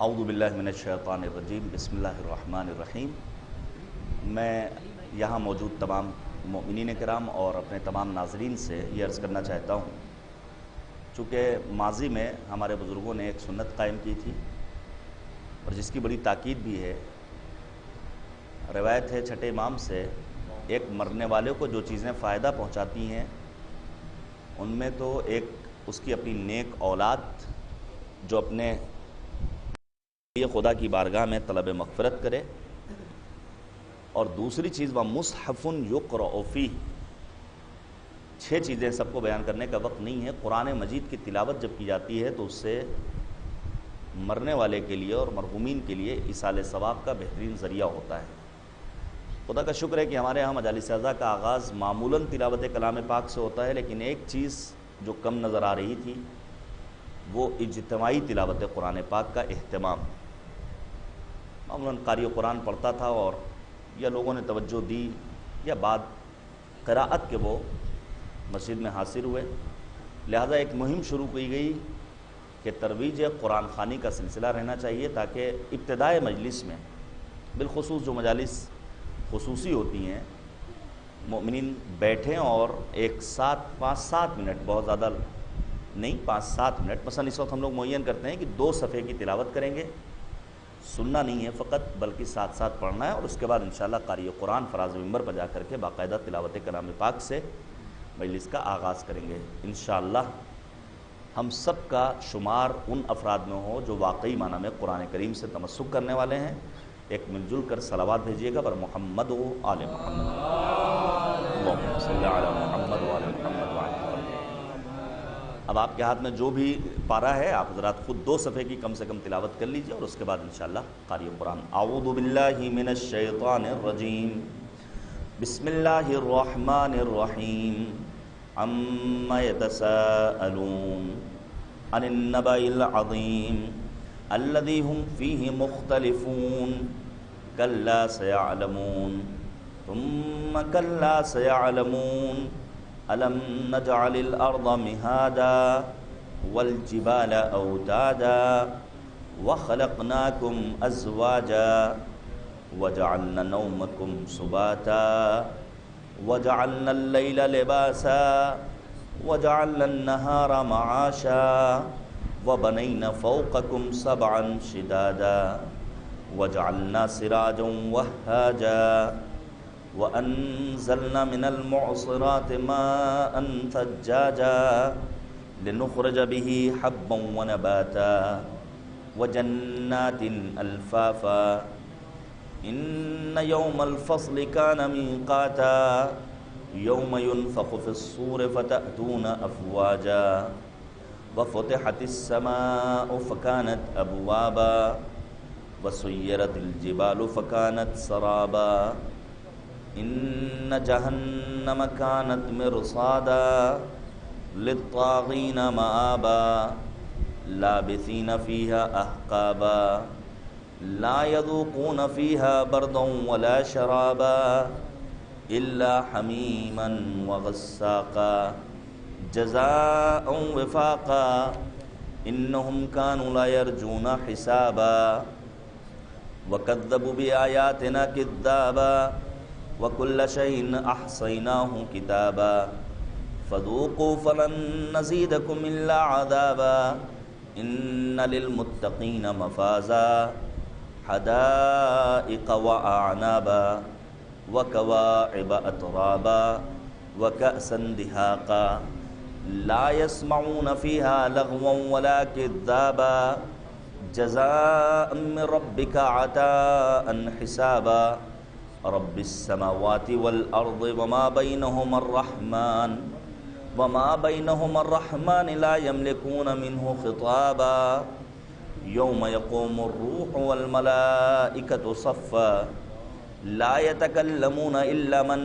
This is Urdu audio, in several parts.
اعوذ باللہ من الشیطان الرجیم، بسم اللہ الرحمن الرحیم۔ میں یہاں موجود تمام مومنین کرام اور اپنے تمام ناظرین سے یہ عرض کرنا چاہتا ہوں، چونکہ ماضی میں ہمارے بزرگوں نے ایک سنت قائم کی تھی اور جس کی بڑی تاکید بھی ہے۔ روایت ہے چھٹے امام سے، ایک مرنے والے کو جو چیزیں فائدہ پہنچاتی ہیں ان میں تو ایک اس کی اپنی نیک اولاد جو اپنے خدا کی بارگاہ میں طلب مغفرت کرے، اور دوسری چیز وَمُصْحَفٌ يُقْرَأُ فِيهِ۔ 6 چیزیں سب کو بیان کرنے کا وقت نہیں ہے۔ قرآن مجید کی تلاوت جب کی جاتی ہے تو اس سے مرنے والے کے لیے اور مرحومین کے لیے ایصال ثواب کا بہترین ذریعہ ہوتا ہے۔ خدا کا شکر ہے کہ ہمارے ہاں مجالس اعزا کا آغاز معمولاً تلاوت کلام پاک سے ہوتا ہے، لیکن ایک چیز جو کم نظر آ رہی تھی وہ اجتماعی تلاوت قرآن پاک کا اہتمام۔ معمولاً قاری قرآن پڑھتا تھا اور یا لوگوں نے توجہ دی یا بعد قراءت کے وہ مسجد میں حاضر ہوئے، لہذا ایک مہم شروع کی گئی کہ ترویج قرآن خوانی کا سلسلہ رہنا چاہیے، تاکہ ابتدائے مجلس میں بالخصوص جو مجالس خصوصی ہوتی ہیں مومنین بیٹھیں اور ایک ساتھ 5-7 منٹ، بہت زیادہ نہیں 5-7 منٹ، مثلا اس وقت ہم لوگ معین کرتے ہیں کہ 2 صفحے کی تلاوت کریں گے، سننا نہیں ہے فقط بلکہ ساتھ ساتھ پڑھنا ہے، اور اس کے بعد انشاءاللہ قاری قرآن فراز منبر پر جا کر کے باقاعدہ تلاوت کلام پاک سے مجلس کا آغاز کریں گے انشاءاللہ۔ ہم سب کا شمار ان افراد میں ہو جو واقعی معنی میں قرآن کریم سے تمسک کرنے والے ہیں۔ ایک مل جل کر صلوات بھیجیے گا پر محمد و آل محمد، اللہم صلی علی محمد و آل محمد و علی محمد۔ اب آپ کے ہاتھ میں جو بھی پارہ ہے آپ حضرات خود 2 صفحے کی کم سے کم تلاوت کر لیجئے، اور اس کے بعد انشاءاللہ قاری قرآن۔ اعوذ باللہ من الشیطان الرجیم، بسم اللہ الرحمن الرحیم۔ عما یتساءلون عن النبأ العظیم الذی هم فیہ مختلفون کلا سیعلمون ثم کلا سیعلمون ألم نجعل الأرض مهادا والجبال أوتادا وخلقناكم أزواجا وجعلنا نومكم سباتا وجعلنا الليل لباسا وجعلنا النهار معاشا وبنينا فوقكم 7 شدادا وجعلنا سراجا وهاجا وأنزلنا من المعصرات ماء ثجاجا لنخرج به حبا ونباتا وجنات ألفافا إن يوم الفصل كان ميقاتا يوم ينفخ في الصور فتأتون أفواجا وفتحت السماء فكانت أبوابا وسيرت الجبال فكانت سرابا إن جهنم كانت مرصادا للطاغين مآبا لابثين فيها أحقابا لا يذوقون فيها بردا ولا شرابا إلا حميما وغساقا جزاء وفاقا إنهم كانوا لا يرجون حسابا وكذبوا بآياتنا كذابا وَكُلَّ شَيْءٍ أَحْصَيْنَاهُ كِتَابًا فَذُوقُوا فَلَن نَّزِيدَكُمْ إِلَّا عَذَابًا إِنَّ لِلْمُتَّقِينَ مَفَازًا حَدَائِقَ وَأَعْنَابًا وَكَوَاعِبَ أَتْرَابًا وَكَأْسًا دِهَاقًا لَا يَسْمَعُونَ فِيهَا لَغْوًا وَلَا كِذَّابًا جَزَاءً مِّن رَّبِّكَ عَطَاءً حِسَابًا رب السماوات والأرض وما بينهما الرحمن لا يملكون منه خطابا يوم يقوم الروح والملائكة صفا لا يتكلمون إلا من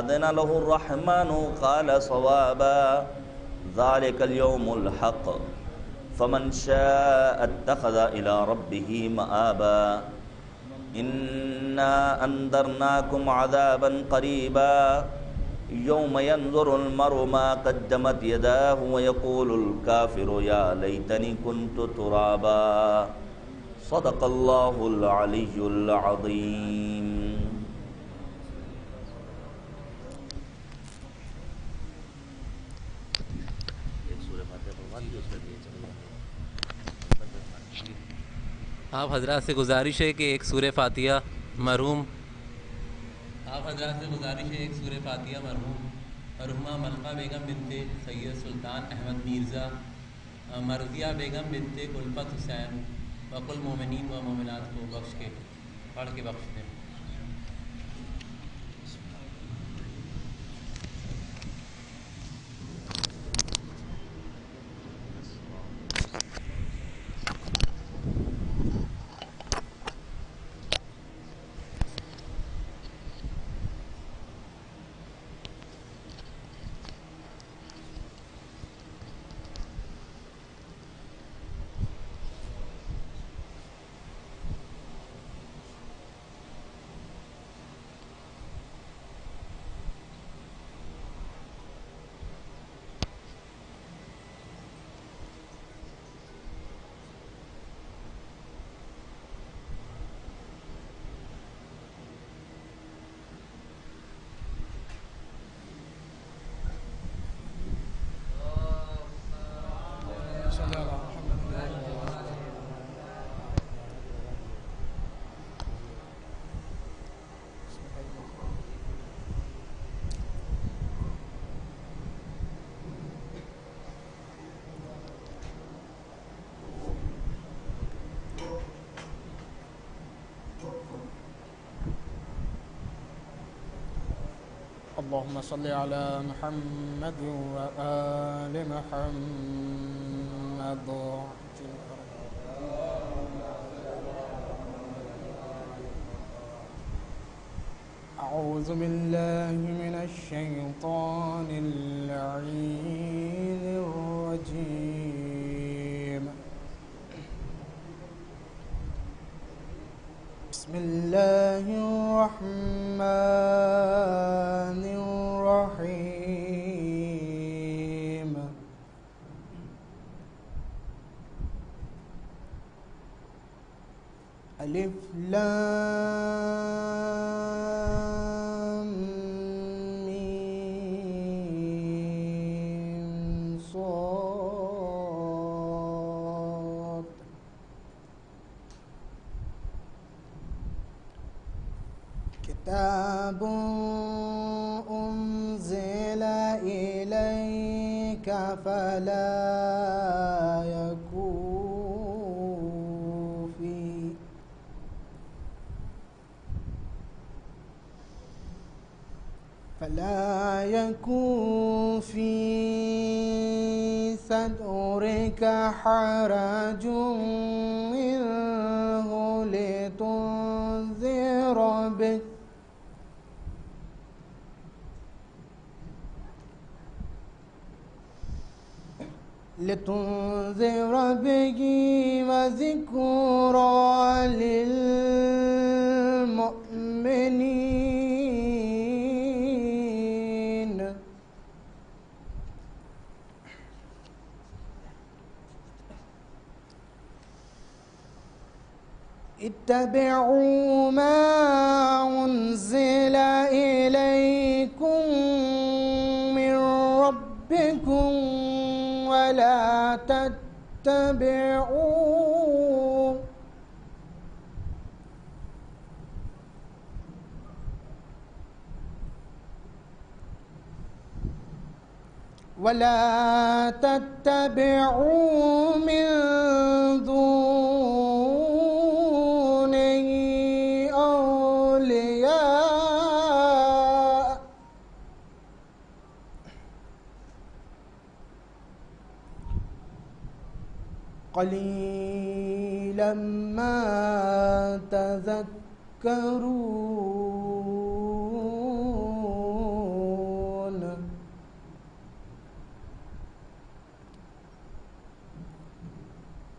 أذن له الرحمن قال صوابا ذلك اليوم الحق فمن شاء اتخذ إلى ربه مآبا إنا أنذرناكم عذابا قريبا يوم ينظر المرء ما قدمت يداه ويقول الكافر يا ليتني كنت ترابا صدق اللہ العلی العظیم. آپ حضرات سے گزارش ہے کہ ایک سورہ فاتحہ مرحوم مرحومہ ملکہ بیگم بنت سید سلطان احمد مرزا، مرضیہ بیگم بنت الفت حسین وکل مومنین و مومنات کو پڑھ کے بخش دیں. اللهم صل على محمد وآل محمد. أعوذ بالله من الشيطان اللعين الرجيم. بسم الله الرحمن الرحيم. ألف لام ميم صاد. كتاب أنزل إليك فلا يكن في صدرك حرج منه لتنذر به وذكرى للمؤمنين. اتبعوا ما أنزل إليكم من ربكم ولا تتبعوا من دونه أولياء قليلا ما تذكرون.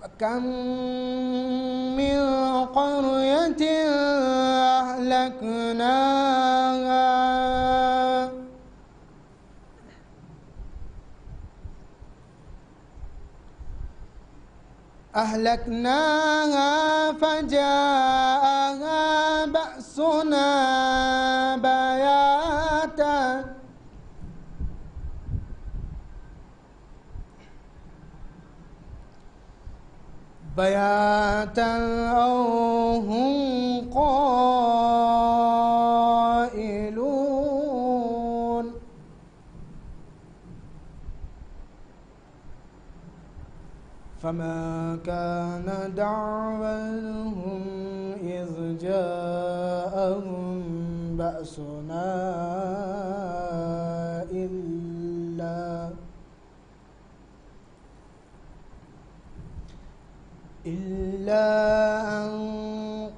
وكم من قرية أهلكناها فجاءها بأسنا بياتا أو هم قائلون فما كان دعواهم إذ جاءهم بأسنا إلا أن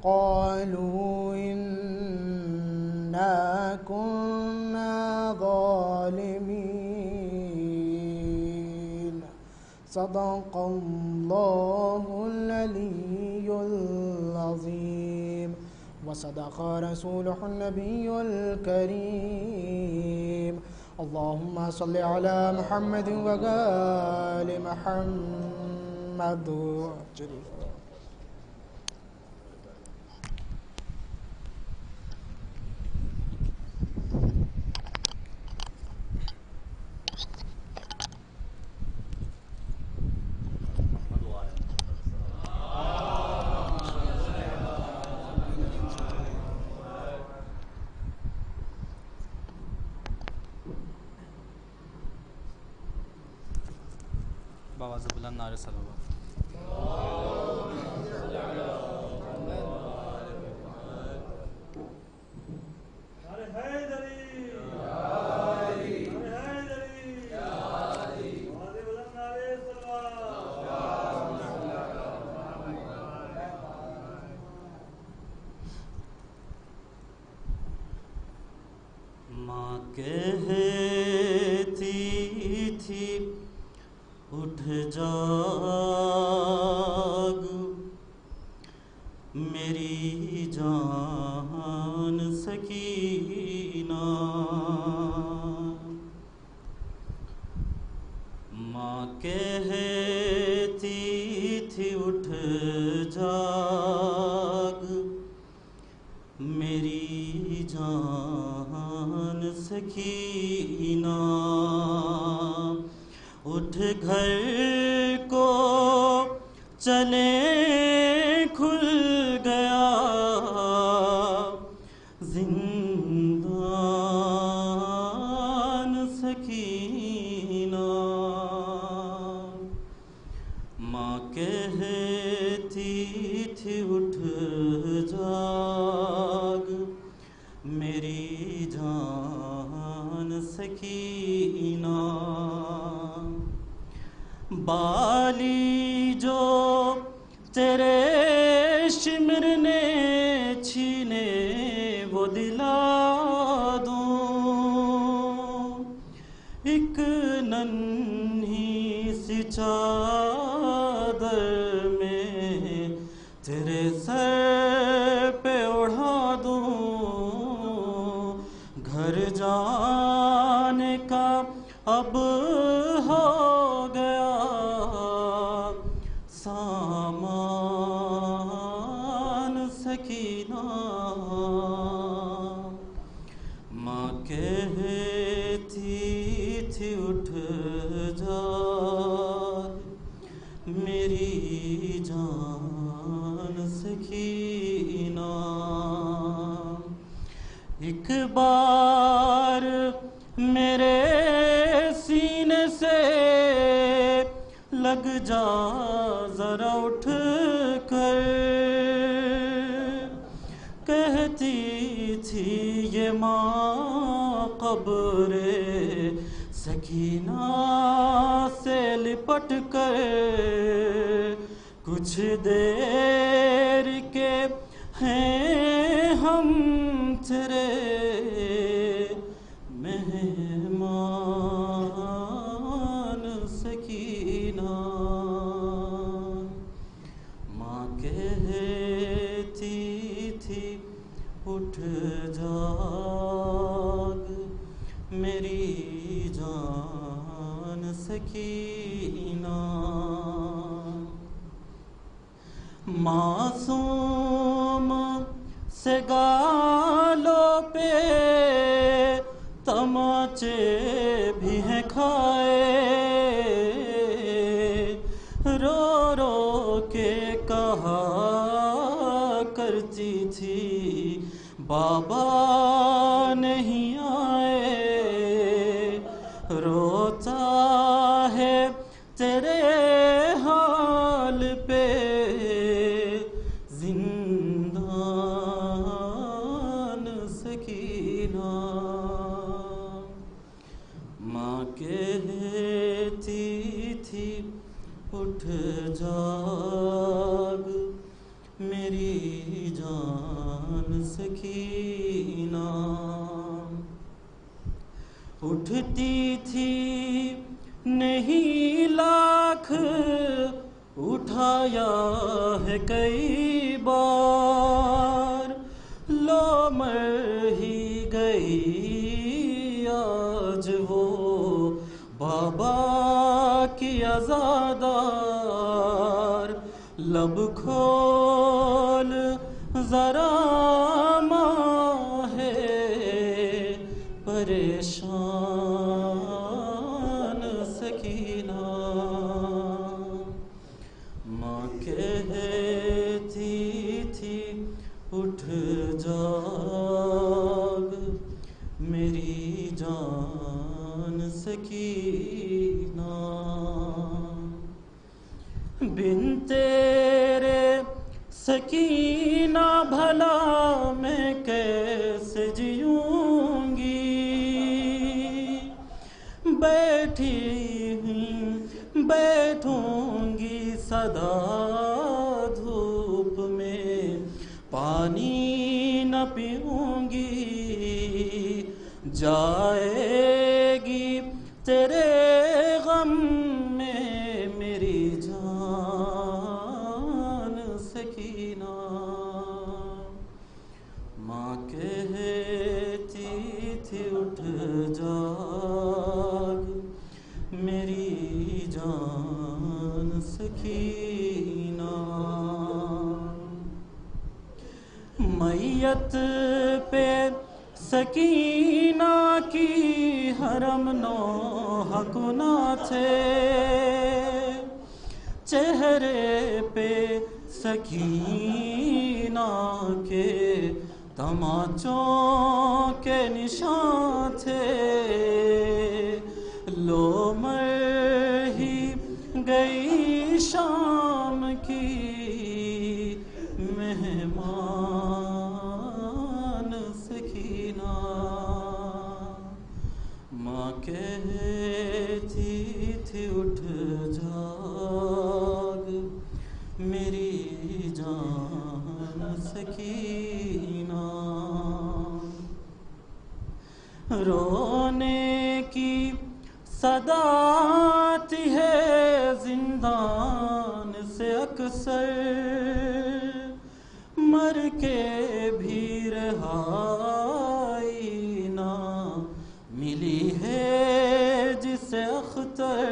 قالوا إنا كنا ظالمين صدق الله العلي العظيم وصدق رسوله النبي الكريم اللهم صل على محمد وآل محمد باواز بلند نعرہ صلوات. ماں کہتی تھی اٹھ جاگ میری جان سکینہ ماں کہتی تھی اٹھ جاگ میری جان سکینہ اٹھ گھر کو چلے کھل گیا زندان سکینہ ماں کہتی تھی اٹھ جاگ میری جان سکینہ بالی جو تیرے شمر نے چھینے وہ دلا دوں ایک ننھی سی چادر میں تیرے سر پہ اڑا دوں گھر جانے کا اب ہو گیا سامان سکینہ ماں کہتی تھی اٹھ جاگ میری جان سکینہ ایک بار میرے سینے سے لگ جا ذرا اٹھ کر کہتی تھی یہ ماں قبر سکینہ سے لپٹ کر کچھ دیر کے ہیں ہم تیرے مہمان سکینہ ماں کہتی تھی اٹھ جاگ میری جان سکینہ گالوں پہ تماچے بھی ہیں کھائے، رو رو کے کہا کرتی تھی بابا نہیں آئے، روتا ہے تیرے حال پہ زندان سکینہ، ماں کہتی تھی اٹھ جاگ میری جان سکینہ، اٹھتی تھی نہیں لاکھ اٹھایا ہے کئی بار، لو مر ہی گئی آج وہ بابا کی عزادار، لب کھول ذرا ماں ہے پریشان سکینہ، ماں کہتی تھی اٹھ جاگ میری جان سکینہ، بن تیرے سکینہ بھلا میں کیسے جیوں گی، بیٹھوں گی سدا دھوپ میں پانی نہ پیوں گی، جائے گی تیرے غم میں میری جان سکینہ، ماں کہتی تھی اٹھ جاگ میری جان سکینہ، میت پہ سکینہ کی حرم نوحہ گناہ تھے، چہرے پہ سکینہ کے تماچوں کے نشان تھے، لو مر ہی گئی شام کی مہمان سکینہ، ماں کہتی تھی اٹھ جاگ میری جان سکینہ، رونے کی صدا آتی ہے زندان سے اکثر، مر کے بھی رہائی نہ ملی ہے جسے اختر،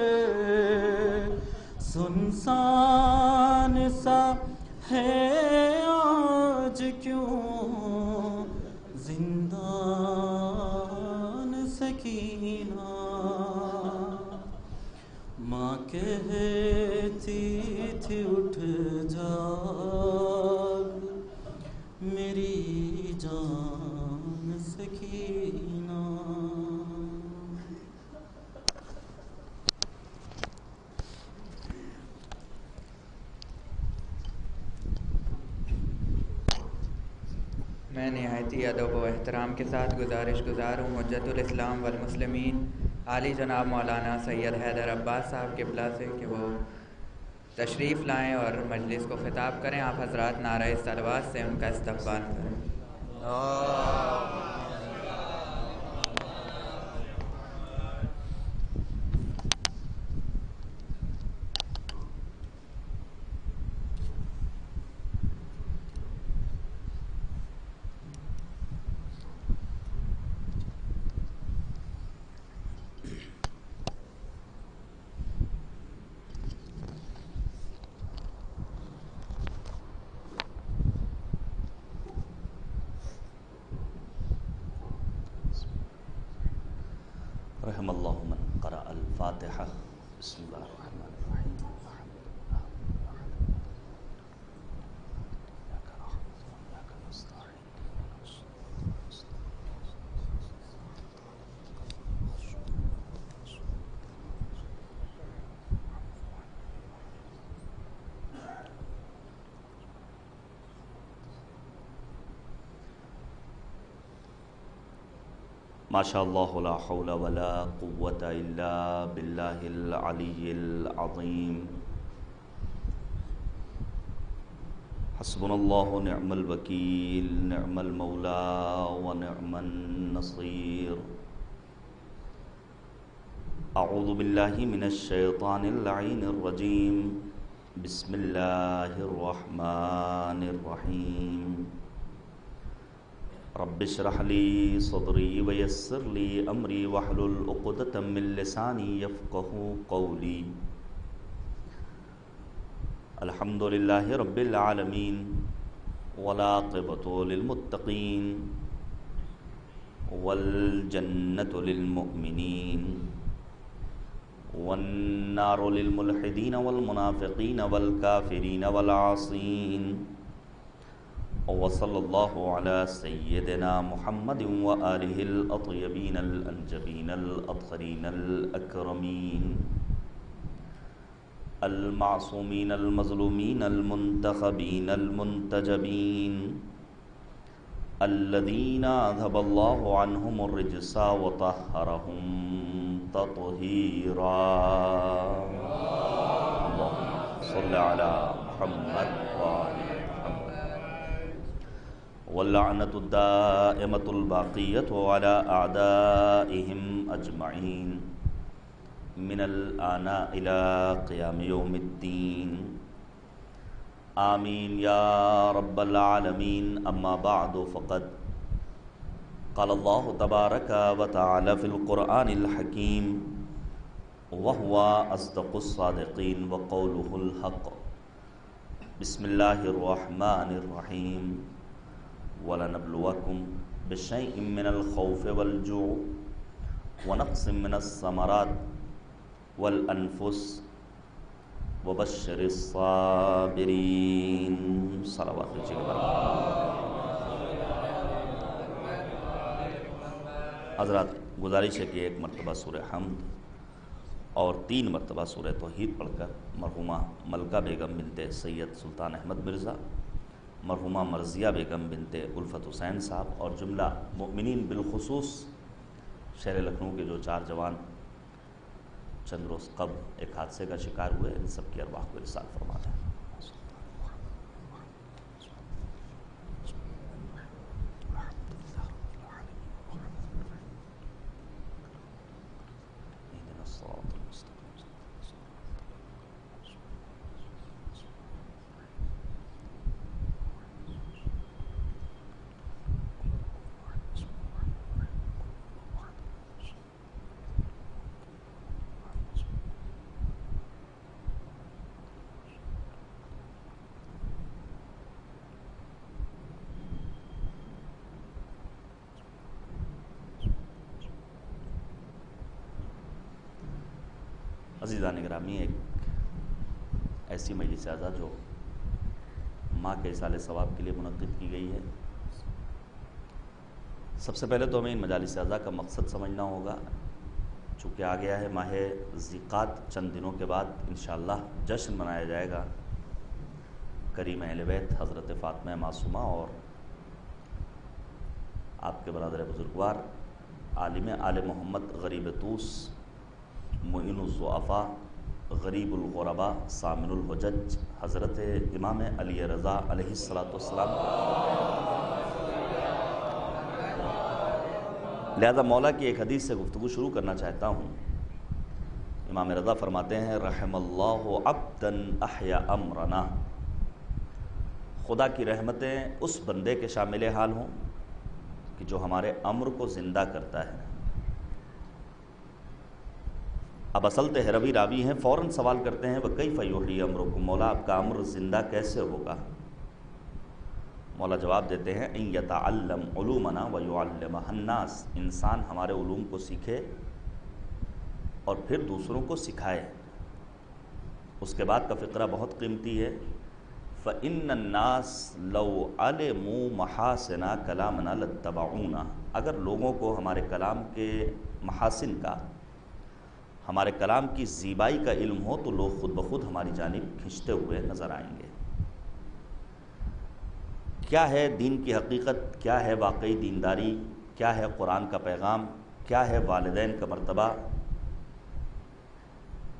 سنسان سا ہے آج کیوں زندان سکینہ، ماں کہتی تھی اٹھ جاگ میری جان سکینہ، میں نہایتی ادب و احترام کے ساتھ گزارش گزار ہوں حجت الاسلام والمسلمین عالی جناب مولانا سید حیدر عباس صاحب قبلہ سے کہ وہ تشریف لائیں اور مجلس کو خطاب کریں، آپ حضرات نعرہ صلوات سے ان کا استقبال کریں۔ رحم اللہ من قرأ الفاتحہ. بسم اللہ الرحمن الرحیم. ماشاء اللہ لا حول ولا قوة الا باللہ العلی العظیم. حسبنا اللہ نعم الوکیل نعم المولا ونعم النصیر. اعوذ باللہ من الشیطان اللعین الرجیم. بسم اللہ الرحمن الرحیم. رب اشرح لی صدری ویسر لی امری واحلل عقدۃ من لسانی یفقہوا قولی. الحمد للہ رب العالمین والعاقبۃ للمتقین والجنۃ للمؤمنین والنار للملحدین والمنافقین والکافرین والعاصین. وصلی اللہ علی سیدنا محمد وآلہ الاطیبین الانجبین الاطہرین الاکرمین المعصومین المظلومین المنتخبین المنتجبین الذین اذھب اللہ عنہم الرجس وطہرہم تطہیرا. اللہم صل علی محمد وآلہ واللعنة الدائمة الباقية على أعدائهم أجمعين من الآن إلى قيام يوم الدين. آمين يا رب العالمين. أما بعد فقد قال الله تبارك وتعالى في القرآن الحكيم وهو أصدق الصادقين وقوله الحق. بسم الله الرحمن الرحيم. وَلَنَبْلُوَكُمْ بِشَيْءٍ مِّنَ الْخَوْفِ وَالْجُوعِ وَنَقْصٍ مِّنَ الثَّمَرَاتِ وَالْأَنفُسِ وَبَشِّرِ الصَّابِرِينَ. صلوات دیجیے گا. حضرات گزارش ہے کہ ایک مرتبہ سورہ حمد اور 3 مرتبہ سورہ توحید پڑھ کر مرحومہ ملکہ بیگم بنت سید سلطان احمد مرزا، مرحومہ مرضیہ بیگم بنت الفت حسین صاحب اور جملہ مؤمنین بالخصوص شہر لکھنؤ کے جو 4 جوان چند روز قبل ایک حادثے کا شکار ہوئے، ان سب کی ارواح کو ارسال فرما دیں. عزیزان گرامی، ایک ایسی مجلس اعزا جو ماں کے اصال ثواب کے لیے منعقد کی گئی ہے. سب سے پہلے تو ہمیں ان مجالس اعزا کا مقصد سمجھنا ہوگا. چونکہ آ گیا ہے ماہ ذیقعد، چند دنوں کے بعد انشاءاللہ جشن منایا جائے گا کریم اہل بیت حضرت فاطمہ معصومہ اور آپ کے برادر بزرگوار عالم آل محمد غریب طوس معین الضعفاء غریب الغرباء سامن الحجج حضرت امام علی رضا علیہ السلام. لہذا مولا کی ایک حدیث سے گفتگو شروع کرنا چاہتا ہوں. امام رضا فرماتے ہیں رحم اللہ عبدا احیا امرنا. خدا کی رحمتیں اس بندے کے شامل حال ہوں کہ جو ہمارے امر کو زندہ کرتا ہے. اب اصل تہروی راوی ہیں، فوراً سوال کرتے ہیں وَكَيْفَ يُحْيِي أَمْرُكُمْ، مولا آپ کا امر زندہ کیسے ہوگا؟ مولا جواب دیتے ہیں ان یتعلم علومنا ویعلمها الناس. انسان ہمارے علوم کو سیکھے اور پھر دوسروں کو سکھائے۔ اس کے بعد کا فقرہ بہت قیمتی ہے، فَإِنَّ النَّاسَ لَوْ عَلِمُوا مَحَاسِنَ كَلَامَنَا لَاتَّبَعُونَا۔ اگر لوگوں کو ہمارے کلام کے محاسن کا، ہمارے کلام کی زیبائی کا علم ہو تو لوگ خود بخود ہماری جانب کھنچتے ہوئے نظر آئیں گے۔ کیا ہے دین کی حقیقت، کیا ہے واقعی دینداری، کیا ہے قرآن کا پیغام، کیا ہے والدین کا مرتبہ،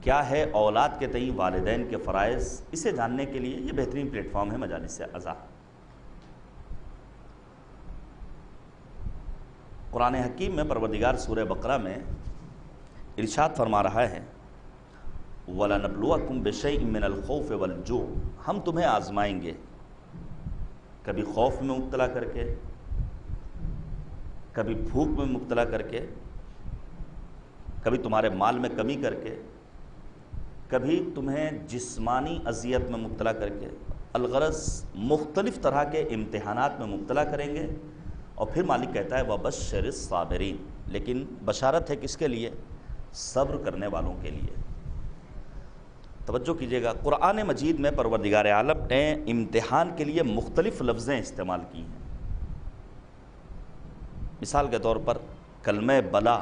کیا ہے اولاد کے تئیں والدین کے فرائض، اسے جاننے کے لیے یہ بہترین پلیٹ فارم ہے مجالس ازا۔ قرآن حکیم میں پروردگار سورہ بقرہ میں ارشاد فرما رہا ہے وَلَنَبْلُوَكُمْ بِشَيْءٍ مِّنَ الْخَوْفِ وَالْجُوعِ، ہم تمہیں آزمائیں گے، کبھی خوف میں مبتلا کر کے، کبھی بھوک میں مبتلا کر کے، کبھی تمہارے مال میں کمی کر کے، کبھی تمہیں جسمانی اذیت میں مبتلا کر کے، الغرض مختلف طرح کے امتحانات میں مبتلا کریں گے۔ اور پھر مالک کہتا ہے وَبَشِّرِ الصَّابِرِينَ، لیکن بشارت ہے کس کے لیے؟ صبر کرنے والوں کے لیے۔ توجہ کیجئے گا، قرآن مجید میں پروردگار عالم نے امتحان کے لیے مختلف لفظیں استعمال کی ہیں۔ مثال کے طور پر کلمہ بلا،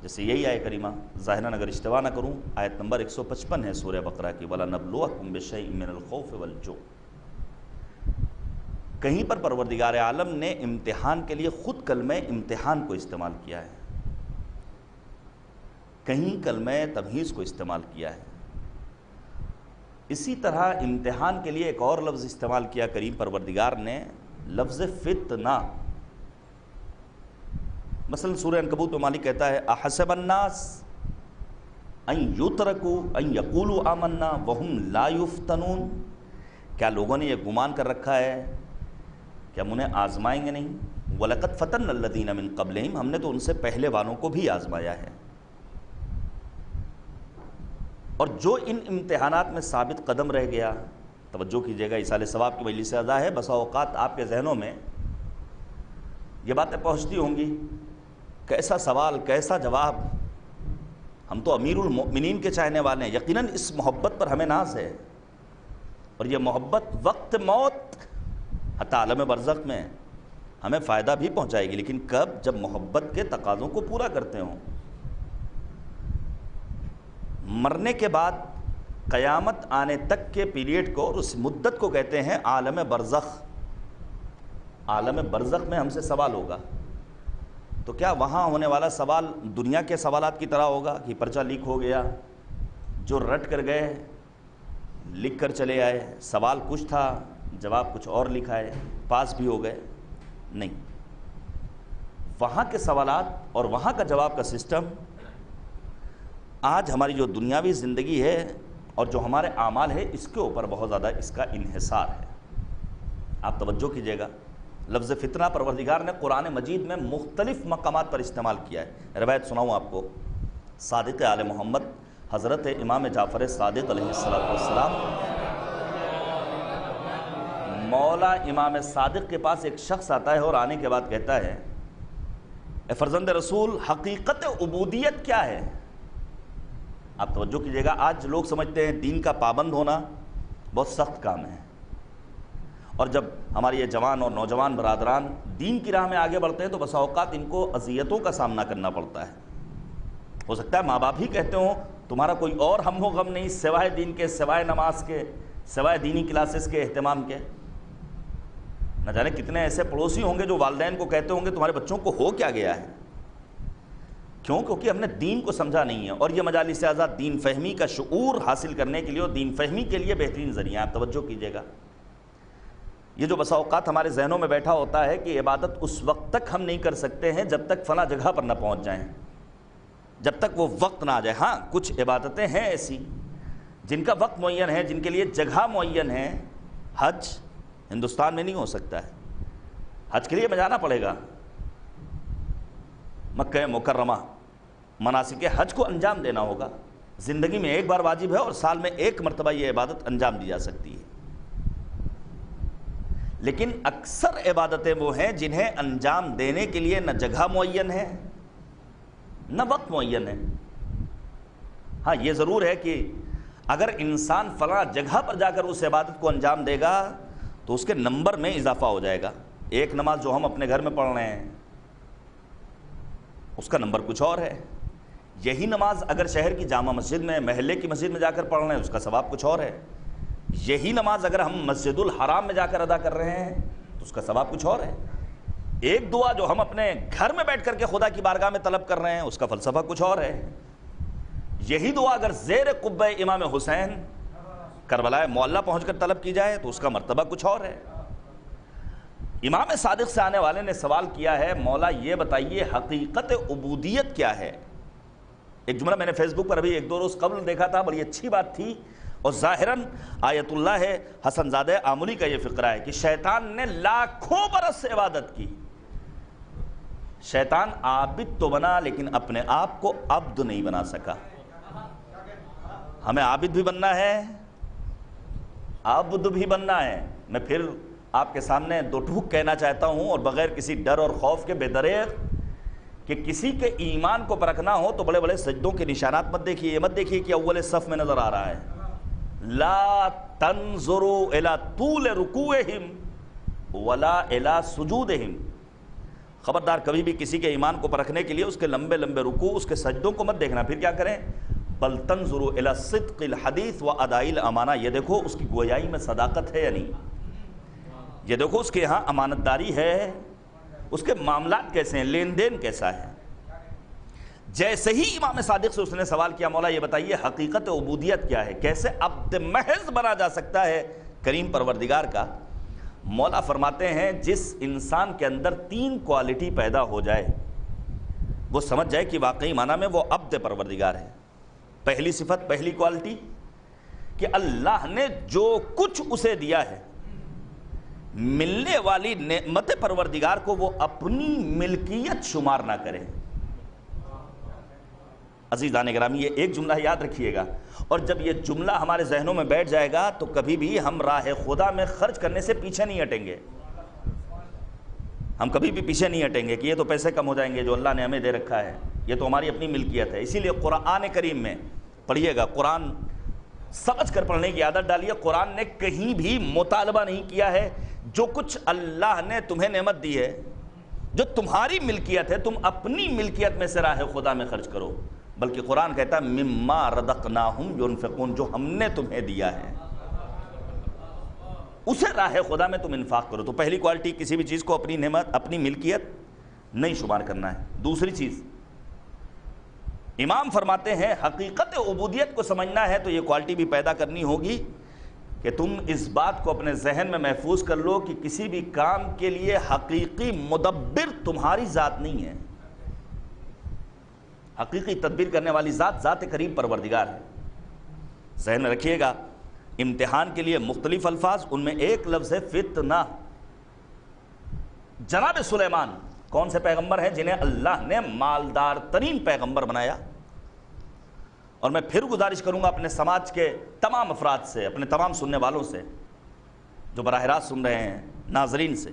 جیسے یہی آیت کریمہ، ظاہراً اگر اشتباہ نہ کروں آیت نمبر 155 ہے سورہ بقرہ کی، وَلَنَبْلُوَكُمْ بِشَيْءٍ مِّنَ الْخَوْفِ وَالْجُوعِ۔ کہیں پر پروردگار عالم نے امتحان کے لیے خود کلمہ امتحان کو استعمال کیا ہے، کہیں کلمہ تمہیز کو استعمال کیا ہے۔ اسی طرح امتحان کے لیے ایک اور لفظ استعمال کیا کریم پروردگار نے، لفظ فتنہ۔ مثلا سورہ عنکبوت میں مالک کہتا ہے احسب الناس ان یترکوا ان یقولوا آمنا وہم لا یفتنون، کیا لوگوں نے یہ گمان کر رکھا ہے کہ ہم انہیں آزمائیں گے نہیں؟ وَلَقَدْ فَتَنَّا الَّذِينَ مِن قَبْلِهِمْ، ہم نے تو ان سے پہلے والوں کو بھی آزمایا ہے۔ اور جو ان امتحانات میں ثابت قدم رہ گیا، توجہ کیجئے گا، ایصال ثواب کی مجلس ادا ہے، بسا اوقات آپ کے ذہنوں میں یہ باتیں پہنچتی ہوں گی، کیسا سوال، کیسا جواب، ہم تو امیر المؤمنین کے چاہنے والے ہیں، یقیناً اس محبت پر ہمیں ناز ہے، اور یہ محبت وقت موت حتی عالم برزخ میں ہمیں فائدہ بھی پہنچائے گی، لیکن کب؟ جب محبت کے تقاضوں کو پورا کرتے ہوں۔ مرنے کے بعد قیامت آنے تک کے پیریڈ کو اور اس مدت کو کہتے ہیں عالم برزخ۔ عالم برزخ میں ہم سے سوال ہوگا، تو کیا وہاں ہونے والا سوال دنیا کے سوالات کی طرح ہوگا کہ پرچہ لیک ہو گیا، جو رٹ کر گئے لکھ کر چلے آئے، سوال کچھ تھا جواب کچھ اور لکھا ہے، پاس بھی ہو گئے؟ نہیں، وہاں کے سوالات اور وہاں کا جواب کا سسٹم آج ہماری جو دنیاوی زندگی ہے اور جو ہمارے اعمال ہے اس کے اوپر بہت زیادہ اس کا انحصار ہے۔ آپ توجہ کیجئے گا، لفظ فتنہ پروردگار نے قرآن مجید میں مختلف مقامات پر استعمال کیا ہے۔ روایت سناؤں آپ کو، صادق آل محمد حضرت امام جعفر صادق علیہ السلام، مولا امام صادق کے پاس ایک شخص آتا ہے اور آنے کے بعد کہتا ہے اے فرزند رسول، حقیقت عبودیت کیا ہے؟ آپ توجہ کیجئے گا، آج لوگ سمجھتے ہیں دین کا پابند ہونا بہت سخت کام ہے، اور جب ہمارے یہ جوان اور نوجوان برادران دین کی راہ میں آگے بڑھتے ہیں تو بسا اوقات ان کو اذیتوں کا سامنا کرنا پڑتا ہے۔ ہو سکتا ہے ماں باپ ہی کہتے ہوں تمہارا کوئی اور ہم و غم نہیں سوائے دین کے، سوائے نماز کے، سوائے دینی کلاسز کے اہتمام کے۔ نہ جانے کتنے ایسے پڑوسی ہوں گے جو والدین کو کہتے ہوں گے تمہارے بچوں کو ہو کیا گیا ہے؟ کیوں؟ کیونکہ ہم نے دین کو سمجھا نہیں ہے، اور یہ مجالس آزاد دین فہمی کا شعور حاصل کرنے کے لیے اور دین فہمی کے لیے بہترین ذریعہ ہے۔ آپ توجہ کیجئے گا، یہ جو بسا اوقات ہمارے ذہنوں میں بیٹھا ہوتا ہے کہ عبادت اس وقت تک ہم نہیں کر سکتے ہیں جب تک فلاں جگہ پر نہ پہنچ جائیں، جب تک وہ وقت نہ آ جائے۔ ہاں کچھ عبادتیں ہیں ایسی جن کا وقت معین ہے، جن کے لیے جگہ معین ہے۔ حج ہندوستان میں نہیں ہو سکتا ہے، حج کے لیے میں جانا پڑے گا مکہ مکرمہ، مناسک حج کو انجام دینا ہوگا۔ زندگی میں ایک بار واجب ہے اور سال میں ایک مرتبہ یہ عبادت انجام دی جا سکتی ہے، لیکن اکثر عبادتیں وہ ہیں جنہیں انجام دینے کے لیے نہ جگہ معین ہے، نہ وقت معین ہے۔ ہاں یہ ضرور ہے کہ اگر انسان فلاں جگہ پر جا کر اس عبادت کو انجام دے گا تو اس کے نمبر میں اضافہ ہو جائے گا۔ ایک نماز جو ہم اپنے گھر میں پڑھ رہے ہیں اس کا نمبر کچھ اور ہے، یہی نماز اگر شہر کی جامع مسجد میں، محلے کی مسجد میں جا کر پڑھ رہے ہیں اس کا ثواب کچھ اور ہے، یہی نماز اگر ہم مسجد الحرام میں جا کر ادا کر رہے ہیں تو اس کا ثواب کچھ اور ہے۔ ایک دعا جو ہم اپنے گھر میں بیٹھ کر کے خدا کی بارگاہ میں طلب کر رہے ہیں اس کا فلسفہ کچھ اور ہے، یہی دعا اگر زیر قبہ امام حسین کربلا معلیٰ پہنچ کر طلب کی جائے تو اس کا مرتبہ کچھ اور ہے۔ امام صادق سے آنے والے نے سوال کیا ہے، مولا یہ بتائیے حقیقت عبودیت کیا ہے؟ ایک جملہ میں نے فیس بک پر ابھی ایک دو روز قبل دیکھا تھا، بڑی اچھی بات تھی، اور ظاہراً آیت اللہ حسن زادہ آملی کا یہ فقرہ ہے کہ شیطان نے لاکھوں برس سے عبادت کی، شیطان عابد تو بنا لیکن اپنے آپ کو عبد نہیں بنا سکا۔ ہمیں عابد بھی بننا ہے، عبد بھی بننا ہے۔ میں پھر آپ کے سامنے دو ٹوک کہنا چاہتا ہوں اور بغیر کسی ڈر اور خوف کے بے دریغ کہ کسی کے ایمان کو پرکھنا ہو تو بڑے بڑے سجدوں کے نشانات مت دیکھیے، یہ مت دیکھیے کہ اول صف میں نظر آ رہا ہے، لا تنظروا الى طول رکوعہم ولا الى سجودہم، خبردار کبھی بھی کسی کے ایمان کو پرکھنے کے لیے اس کے لمبے لمبے رکوع، اس کے سجدوں کو مت دیکھنا، پھر کیا کریں؟ بل تنظروا الى صدق الحدیث واداء الامانہ، یہ دیکھو اس کی گویائی میں صداقت ہے یا نہیں، یہ دیکھو اس کے یہاں امانت داری ہے، اس کے معاملات کیسے ہیں، لین دین کیسا ہے۔ جیسے ہی امام صادق سے اس نے سوال کیا، مولا یہ بتائیے حقیقت عبودیت کیا ہے، کیسے عبد محض بنا جا سکتا ہے کریم پروردگار کا؟ مولا فرماتے ہیں جس انسان کے اندر تین کوالٹی پیدا ہو جائے وہ سمجھ جائے کہ واقعی معنی میں وہ عبد پروردگار ہے۔ پہلی صفت، پہلی کوالٹی کہ اللہ نے جو کچھ اسے دیا ہے، ملنے والی نعمت پروردگار کو وہ اپنی ملکیت شمار نہ کرے۔ عزیزان گرامی یہ ایک جملہ یاد رکھیے گا، اور جب یہ جملہ ہمارے ذہنوں میں بیٹھ جائے گا تو کبھی بھی ہم راہ خدا میں خرچ کرنے سے پیچھے نہیں ہٹیں گے، ہم کبھی بھی پیچھے نہیں ہٹیں گے کہ یہ تو پیسے کم ہو جائیں گے جو اللہ نے ہمیں دے رکھا ہے، یہ تو ہماری اپنی ملکیت ہے۔ اسی لیے قرآن کریم میں پڑھیے گا، قرآن سمجھ کر پڑھنے کی عادت ڈالیے۔ قرآن نے کہیں بھی مطالبہ نہیں کیا ہے جو کچھ اللہ نے تمہیں نعمت دی ہے، جو تمہاری ملکیت ہے، تم اپنی ملکیت میں سے راہ خدا میں خرچ کرو، بلکہ قرآن کہتا ہے مما رزقناہم ينفقون، جو ہم نے تمہیں دیا ہے اسے راہ خدا میں تم انفاق کرو۔ تو پہلی کوالٹی، کسی بھی چیز کو اپنی نعمت، اپنی ملکیت نہیں شمار کرنا ہے۔ دوسری چیز، امام فرماتے ہیں حقیقت عبودیت کو سمجھنا ہے تو یہ کوالٹی بھی پیدا کرنی ہوگی کہ تم اس بات کو اپنے ذہن میں محفوظ کر لو کہ کسی بھی کام کے لیے حقیقی مدبر تمہاری ذات نہیں ہے، حقیقی تدبیر کرنے والی ذات ذات کریم پروردگار ہے۔ ذہن میں رکھیے گا، امتحان کے لیے مختلف الفاظ، ان میں ایک لفظ ہے فتنہ۔ جناب سلیمان کون سے پیغمبر ہیں جنہیں اللہ نے مالدار ترین پیغمبر بنایا؟ اور میں پھر گزارش کروں گا اپنے سماج کے تمام افراد سے، اپنے تمام سننے والوں سے جو براہ راست سن رہے ہیں، ناظرین سے،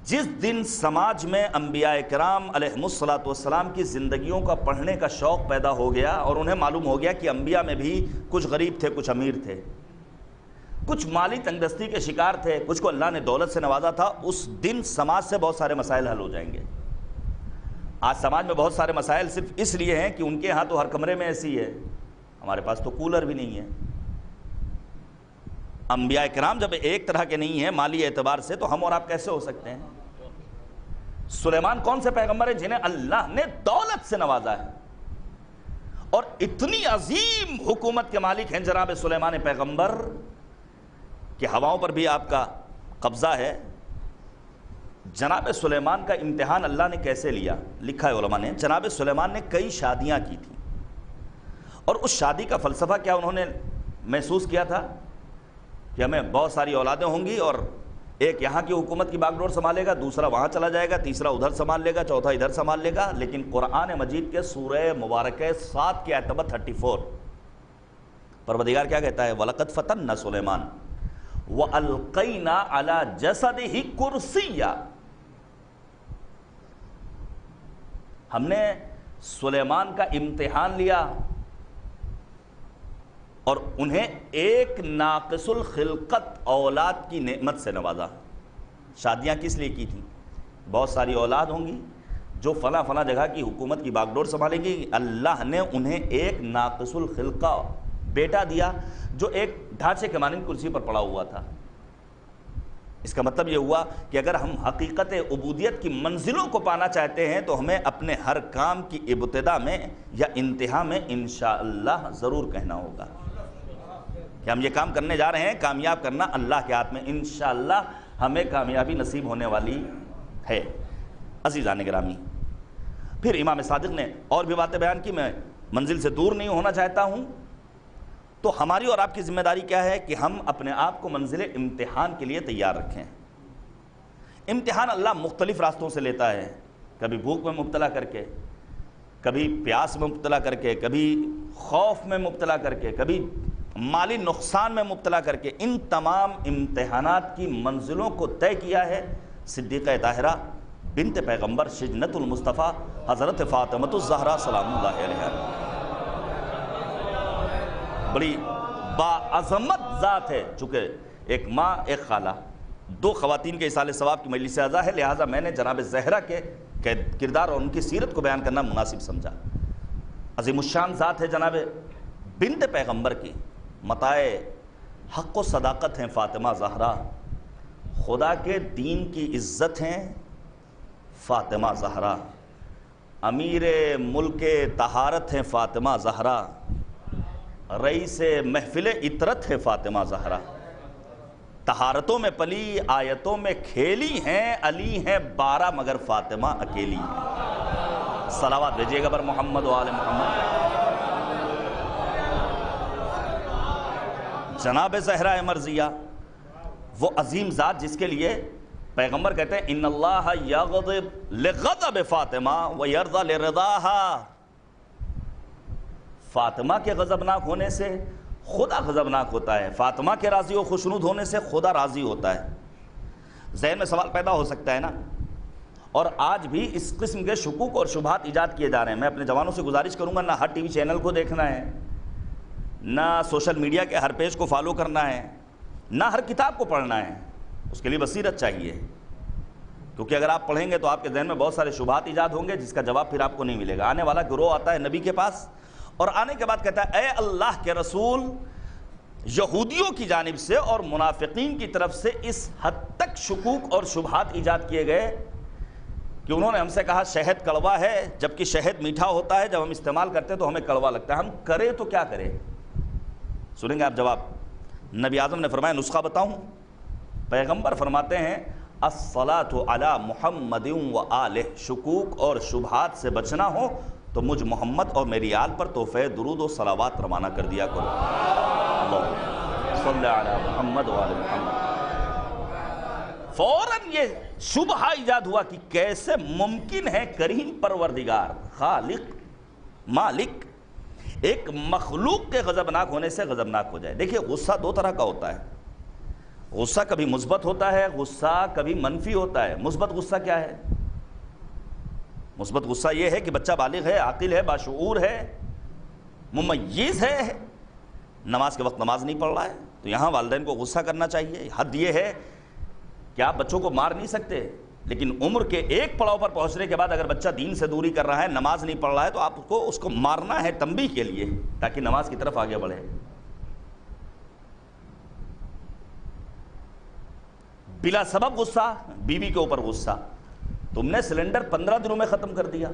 جس دن سماج میں انبیاء کرام علیہم الصلاۃ والسلام کی زندگیوں کا پڑھنے کا شوق پیدا ہو گیا اور انہیں معلوم ہو گیا کہ انبیاء میں بھی کچھ غریب تھے، کچھ امیر تھے، کچھ مالی تنگدستی کے شکار تھے، کچھ کو اللہ نے دولت سے نوازا تھا، اس دن سماج سے بہت سارے مسائل حل ہو جائیں گے۔ آج سماج میں بہت سارے مسائل صرف اس لیے ہیں کہ ان کے ہاں تو ہر کمرے میں ایسی ہے، ہمارے پاس تو کولر بھی نہیں ہے۔ انبیاء کرام جب ایک طرح کے نہیں ہیں مالی اعتبار سے تو ہم اور آپ کیسے ہو سکتے ہیں؟ سلیمان کون سے پیغمبر ہیں جنہیں اللہ نے دولت سے نوازا ہے اور اتنی عظیم حکومت کے مالک ہیں جناب سلیمان پیغمبر کہ ہواؤں پر بھی آپ کا قبضہ ہے۔ جناب سلیمان کا امتحان اللہ نے کیسے لیا؟ لکھا ہے علماء نے، جناب سلیمان نے کئی شادیاں کی تھیں اور اس شادی کا فلسفہ کیا انہوں نے محسوس کیا تھا کہ ہمیں بہت ساری اولادیں ہوں گی اور ایک یہاں کی حکومت کی باغ ڈور سنبھالے گا، دوسرا وہاں چلا جائے گا، تیسرا ادھر سنبھال لے گا، چوتھا ادھر سنبھال لے گا۔ لیکن قرآن مجید کے سورہ مبارکہ 7 کی آیت نمبر 34 پروردگار کیا کہتا ہے؟ وَلَقَدْ فَتَنَّا سُلَيْمَانَ وَأَلْقَيْنَا عَلَى جَسَدِهِ كُرْسِيًّا، ہم نے سلیمان کا امتحان لیا اور انہیں ایک ناقص الخلقت اولاد کی نعمت سے نوازا۔ شادیاں کس لیے کی تھیں؟ بہت ساری اولاد ہوں گی جو فلاں فلاں جگہ کی حکومت کی باغ ڈور سنبھالیں گی، اللہ نے انہیں ایک ناقص الخلقہ بیٹا دیا جو ایک ڈھانچے کے مانند کرسی پر پڑا ہوا تھا۔ اس کا مطلب یہ ہوا کہ اگر ہم حقیقت عبودیت کی منزلوں کو پانا چاہتے ہیں تو ہمیں اپنے ہر کام کی ابتدا میں یا انتہا میں انشاءاللہ ضرور کہنا ہوگا کہ ہم یہ کام کرنے جا رہے ہیں، کامیاب کرنا اللہ کے ہاتھ میں، انشاءاللہ ہمیں کامیابی نصیب ہونے والی ہے۔ عزیزان گرامی، پھر امام صادق نے اور بھی باتیں بیان کی، میں منزل سے دور نہیں ہونا چاہتا ہوں۔ تو ہماری اور آپ کی ذمہ داری کیا ہے کہ ہم اپنے آپ کو منزل امتحان کے لیے تیار رکھیں۔ امتحان اللہ مختلف راستوں سے لیتا ہے، کبھی بھوک میں مبتلا کر کے، کبھی پیاس میں مبتلا کر کے، کبھی خوف میں مبتلا کر کے، کبھی مالی نقصان میں مبتلا کر کے۔ ان تمام امتحانات کی منزلوں کو طے کیا ہے صدیقہ طاہرہ بنت پیغمبر شجنت المصطفیٰ حضرت فاطمۃ الزہرا سلام اللہ علیہا۔ بڑی باعظمت ذات ہے، چونکہ ایک ماں ایک خالہ، دو خواتین کے ایصال ثواب کی مجلس اعزا ہے، لہٰذا میں نے جناب زہرا کے کردار اور ان کی سیرت کو بیان کرنا مناسب سمجھا۔ عظیم الشان ذات ہے جناب بنت پیغمبر کی، متاع حق و صداقت ہیں فاطمہ زہرا، خدا کے دین کی عزت ہیں فاطمہ زہرا، امیر ملک طہارت ہیں فاطمہ زہرا، رئیس محفل عطرت ہے فاطمہ زہرا، طہارتوں میں پلی آیتوں میں کھیلی ہیں، علی ہیں 12 مگر فاطمہ اکیلی ہیں۔ صلوات بھیجیے گا بر محمد و آل محمد۔ جناب زہرا مرضیہ وہ عظیم ذات جس کے لیے پیغمبر کہتے ہیں ان اللہ یغضب لغضب فاطمہ ویرضی لرضاہا، فاطمہ کے غضبناک ہونے سے خدا غضبناک ہوتا ہے، فاطمہ کے راضی و خوشنود ہونے سے خدا راضی ہوتا ہے۔ ذہن میں سوال پیدا ہو سکتا ہے نا، اور آج بھی اس قسم کے شکوک اور شبہات ایجاد کیے جا رہے ہیں۔ میں اپنے جوانوں سے گزارش کروں گا نہ ہر ٹی وی چینل کو دیکھنا ہے، نہ سوشل میڈیا کے ہر پیج کو فالو کرنا ہے، نہ ہر کتاب کو پڑھنا ہے، اس کے لیے بصیرت چاہیے، کیونکہ اگر آپ پڑھیں گے تو آپ کے ذہن میں بہت سارے شبہات ایجاد ہوں گے جس کا جواب پھر آپ کو نہیں ملے گا۔ آنے والا گروہ آتا ہے نبی کے پاس اور آنے کے بعد کہتا ہے اے اللہ کے رسول، یہودیوں کی جانب سے اور منافقین کی طرف سے اس حد تک شکوک اور شبہات ایجاد کیے گئے کہ انہوں نے ہم سے کہا شہد کڑوا ہے، جبکہ شہد میٹھا ہوتا ہے، جب ہم استعمال کرتے ہیں تو ہمیں کڑوا لگتا ہے، ہم کریں تو کیا کریں؟ سنیں گے آپ جواب۔ نبی اعظم نے فرمایا نسخہ بتاؤں؟ پیغمبر فرماتے ہیں الصلاۃ علی محمد و آلہ، شکوک اور شبہات سے بچنا ہو تو مجھ محمد اور میری آل پر تحفہ درود و صلوات روانہ کر دیا کرو۔ اللہم صلی علی محمد و آل محمد۔ فوراً یہ شبہہ ایجاد ہوا کہ کیسے ممکن ہے کریم پروردگار خالق مالک ایک مخلوق کے غضبناک ہونے سے غضبناک ہو جائے۔ دیکھیے غصہ دو طرح کا ہوتا ہے، غصہ کبھی مثبت ہوتا ہے، غصہ کبھی منفی ہوتا ہے۔ مثبت غصہ کیا ہے؟ مثبت غصہ یہ ہے کہ بچہ بالغ ہے، عاقل ہے، باشعور ہے، ممیز ہے، نماز کے وقت نماز نہیں پڑھ رہا ہے تو یہاں والدین کو غصہ کرنا چاہیے۔ حد یہ ہے کہ آپ بچوں کو مار نہیں سکتے، لیکن عمر کے ایک پڑاؤ پر پہنچنے کے بعد اگر بچہ دین سے دوری کر رہا ہے، نماز نہیں پڑھ رہا ہے، تو آپ کو اس کو مارنا ہے تنبیہ کے لیے تاکہ نماز کی طرف آگے بڑھے۔ بلا سبب غصہ، بیوی کے اوپر غصہ، تم نے سلنڈر 15 دنوں میں ختم کر دیا۔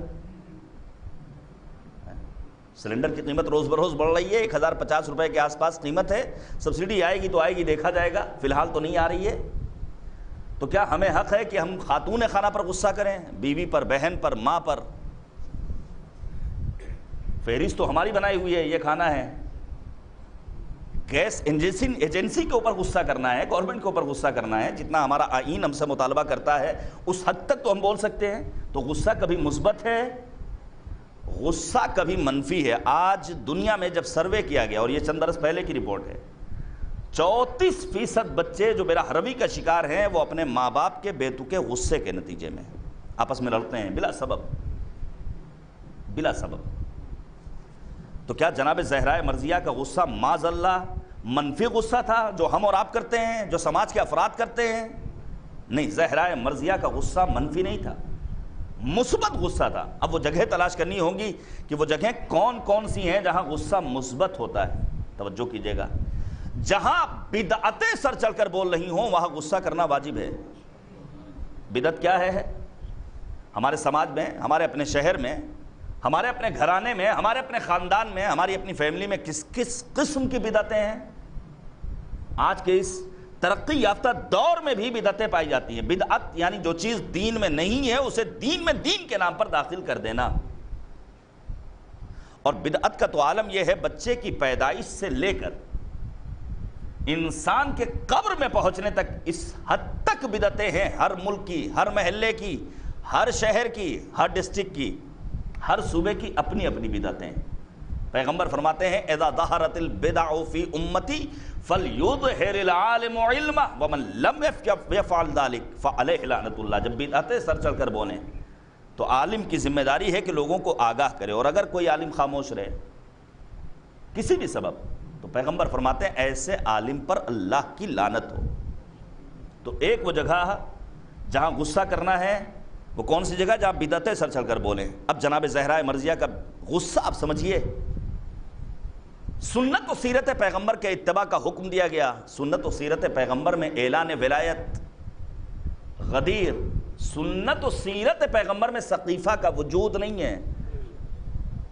سلنڈر کی قیمت روز بروز بڑھ رہی ہے، 1050 روپے کے آس پاس قیمت ہے، سبسڈی آئے گی تو آئے گی، دیکھا جائے گا، فی الحال تو نہیں آ رہی ہے۔ تو کیا ہمیں حق ہے کہ ہم خاتون خانہ پر غصہ کریں؟ بیوی پر، بہن پر، ماں پر؟ فہرست تو ہماری بنائی ہوئی ہے، یہ کھانا ہے۔ گیس ایجنسی کے اوپر غصہ کرنا ہے، گورنمنٹ کے اوپر غصہ کرنا ہے، جتنا ہمارا آئین ہم سے مطالبہ کرتا ہے اس حد تک تو ہم بول سکتے ہیں۔ تو غصہ کبھی مثبت ہے، غصہ کبھی منفی ہے۔ آج دنیا میں جب سروے کیا گیا، اور یہ چند برس پہلے کی رپورٹ ہے، 34% بچے جو بلا حربی کا شکار ہیں وہ اپنے ماں باپ کے بے تکے غصے کے نتیجے میں آپس میں لڑتے ہیں بلا سبب۔ بلا سبب۔ تو کیا جناب زہرائے مرضیہ کا غصہ معاذ اللہ منفی غصہ تھا جو ہم اور آپ کرتے ہیں، جو سماج کے افراد کرتے ہیں؟ نہیں، زہرائے مرضیہ کا غصہ منفی نہیں تھا، مثبت غصہ تھا۔ اب وہ جگہ تلاش کرنی ہوگی کہ وہ جگہیں کون کون سی ہیں جہاں غصہ مثبت ہوتا ہے۔ توجہ کیجئے گا، جہاں بدعتیں سر چل کر بول رہی ہوں وہاں غصہ کرنا واجب ہے۔ بدعت کیا ہے؟ ہمارے سماج میں، ہمارے اپنے شہر میں، ہمارے اپنے گھرانے میں، ہمارے اپنے خاندان میں، ہماری اپنی فیملی میں کس کس قسم کی بدعتیں ہیں؟ آج کے اس ترقی یافتہ دور میں بھی بدعتیں پائی جاتی ہیں۔ بدعت یعنی جو چیز دین میں نہیں ہے اسے دین میں دین کے نام پر داخل کر دینا۔ اور بدعت کا تو عالم یہ ہے، بچے کی پیدائش سے لے کر انسان کے قبر میں پہنچنے تک اس حد تک بدعتیں ہیں۔ ہر ملک کی، ہر محلے کی، ہر شہر کی، ہر ڈسٹرکٹ کی، ہر صوبے کی اپنی اپنی بدعتیں۔ پیغمبر فرماتے ہیں اذا ظہرت البدع فی امتی فلیظہر العالم علما ومن لم یفعل ذلک فعلیہ لعنۃ اللہ۔ جب بدعتیں سر چل کر بولیں تو عالم کی ذمہ داری ہے کہ لوگوں کو آگاہ کرے، اور اگر کوئی عالم خاموش رہے کسی بھی سبب تو پیغمبر فرماتے ہیں ایسے عالم پر اللہ کی لعنت ہو۔ تو ایک وہ جگہ جہاں غصہ کرنا ہے، وہ کون سی جگہ؟ جہاں بدعتیں سر چل کر بولیں۔ اب جناب زہرائے مرضیہ کا غصہ آپ سمجھیے، سنت و سیرت پیغمبر کے اتباع کا حکم دیا گیا۔ سنت و سیرت پیغمبر میں اعلان ولایت، غدیر، سنت و سیرت پیغمبر میں سقیفہ کا وجود نہیں ہے۔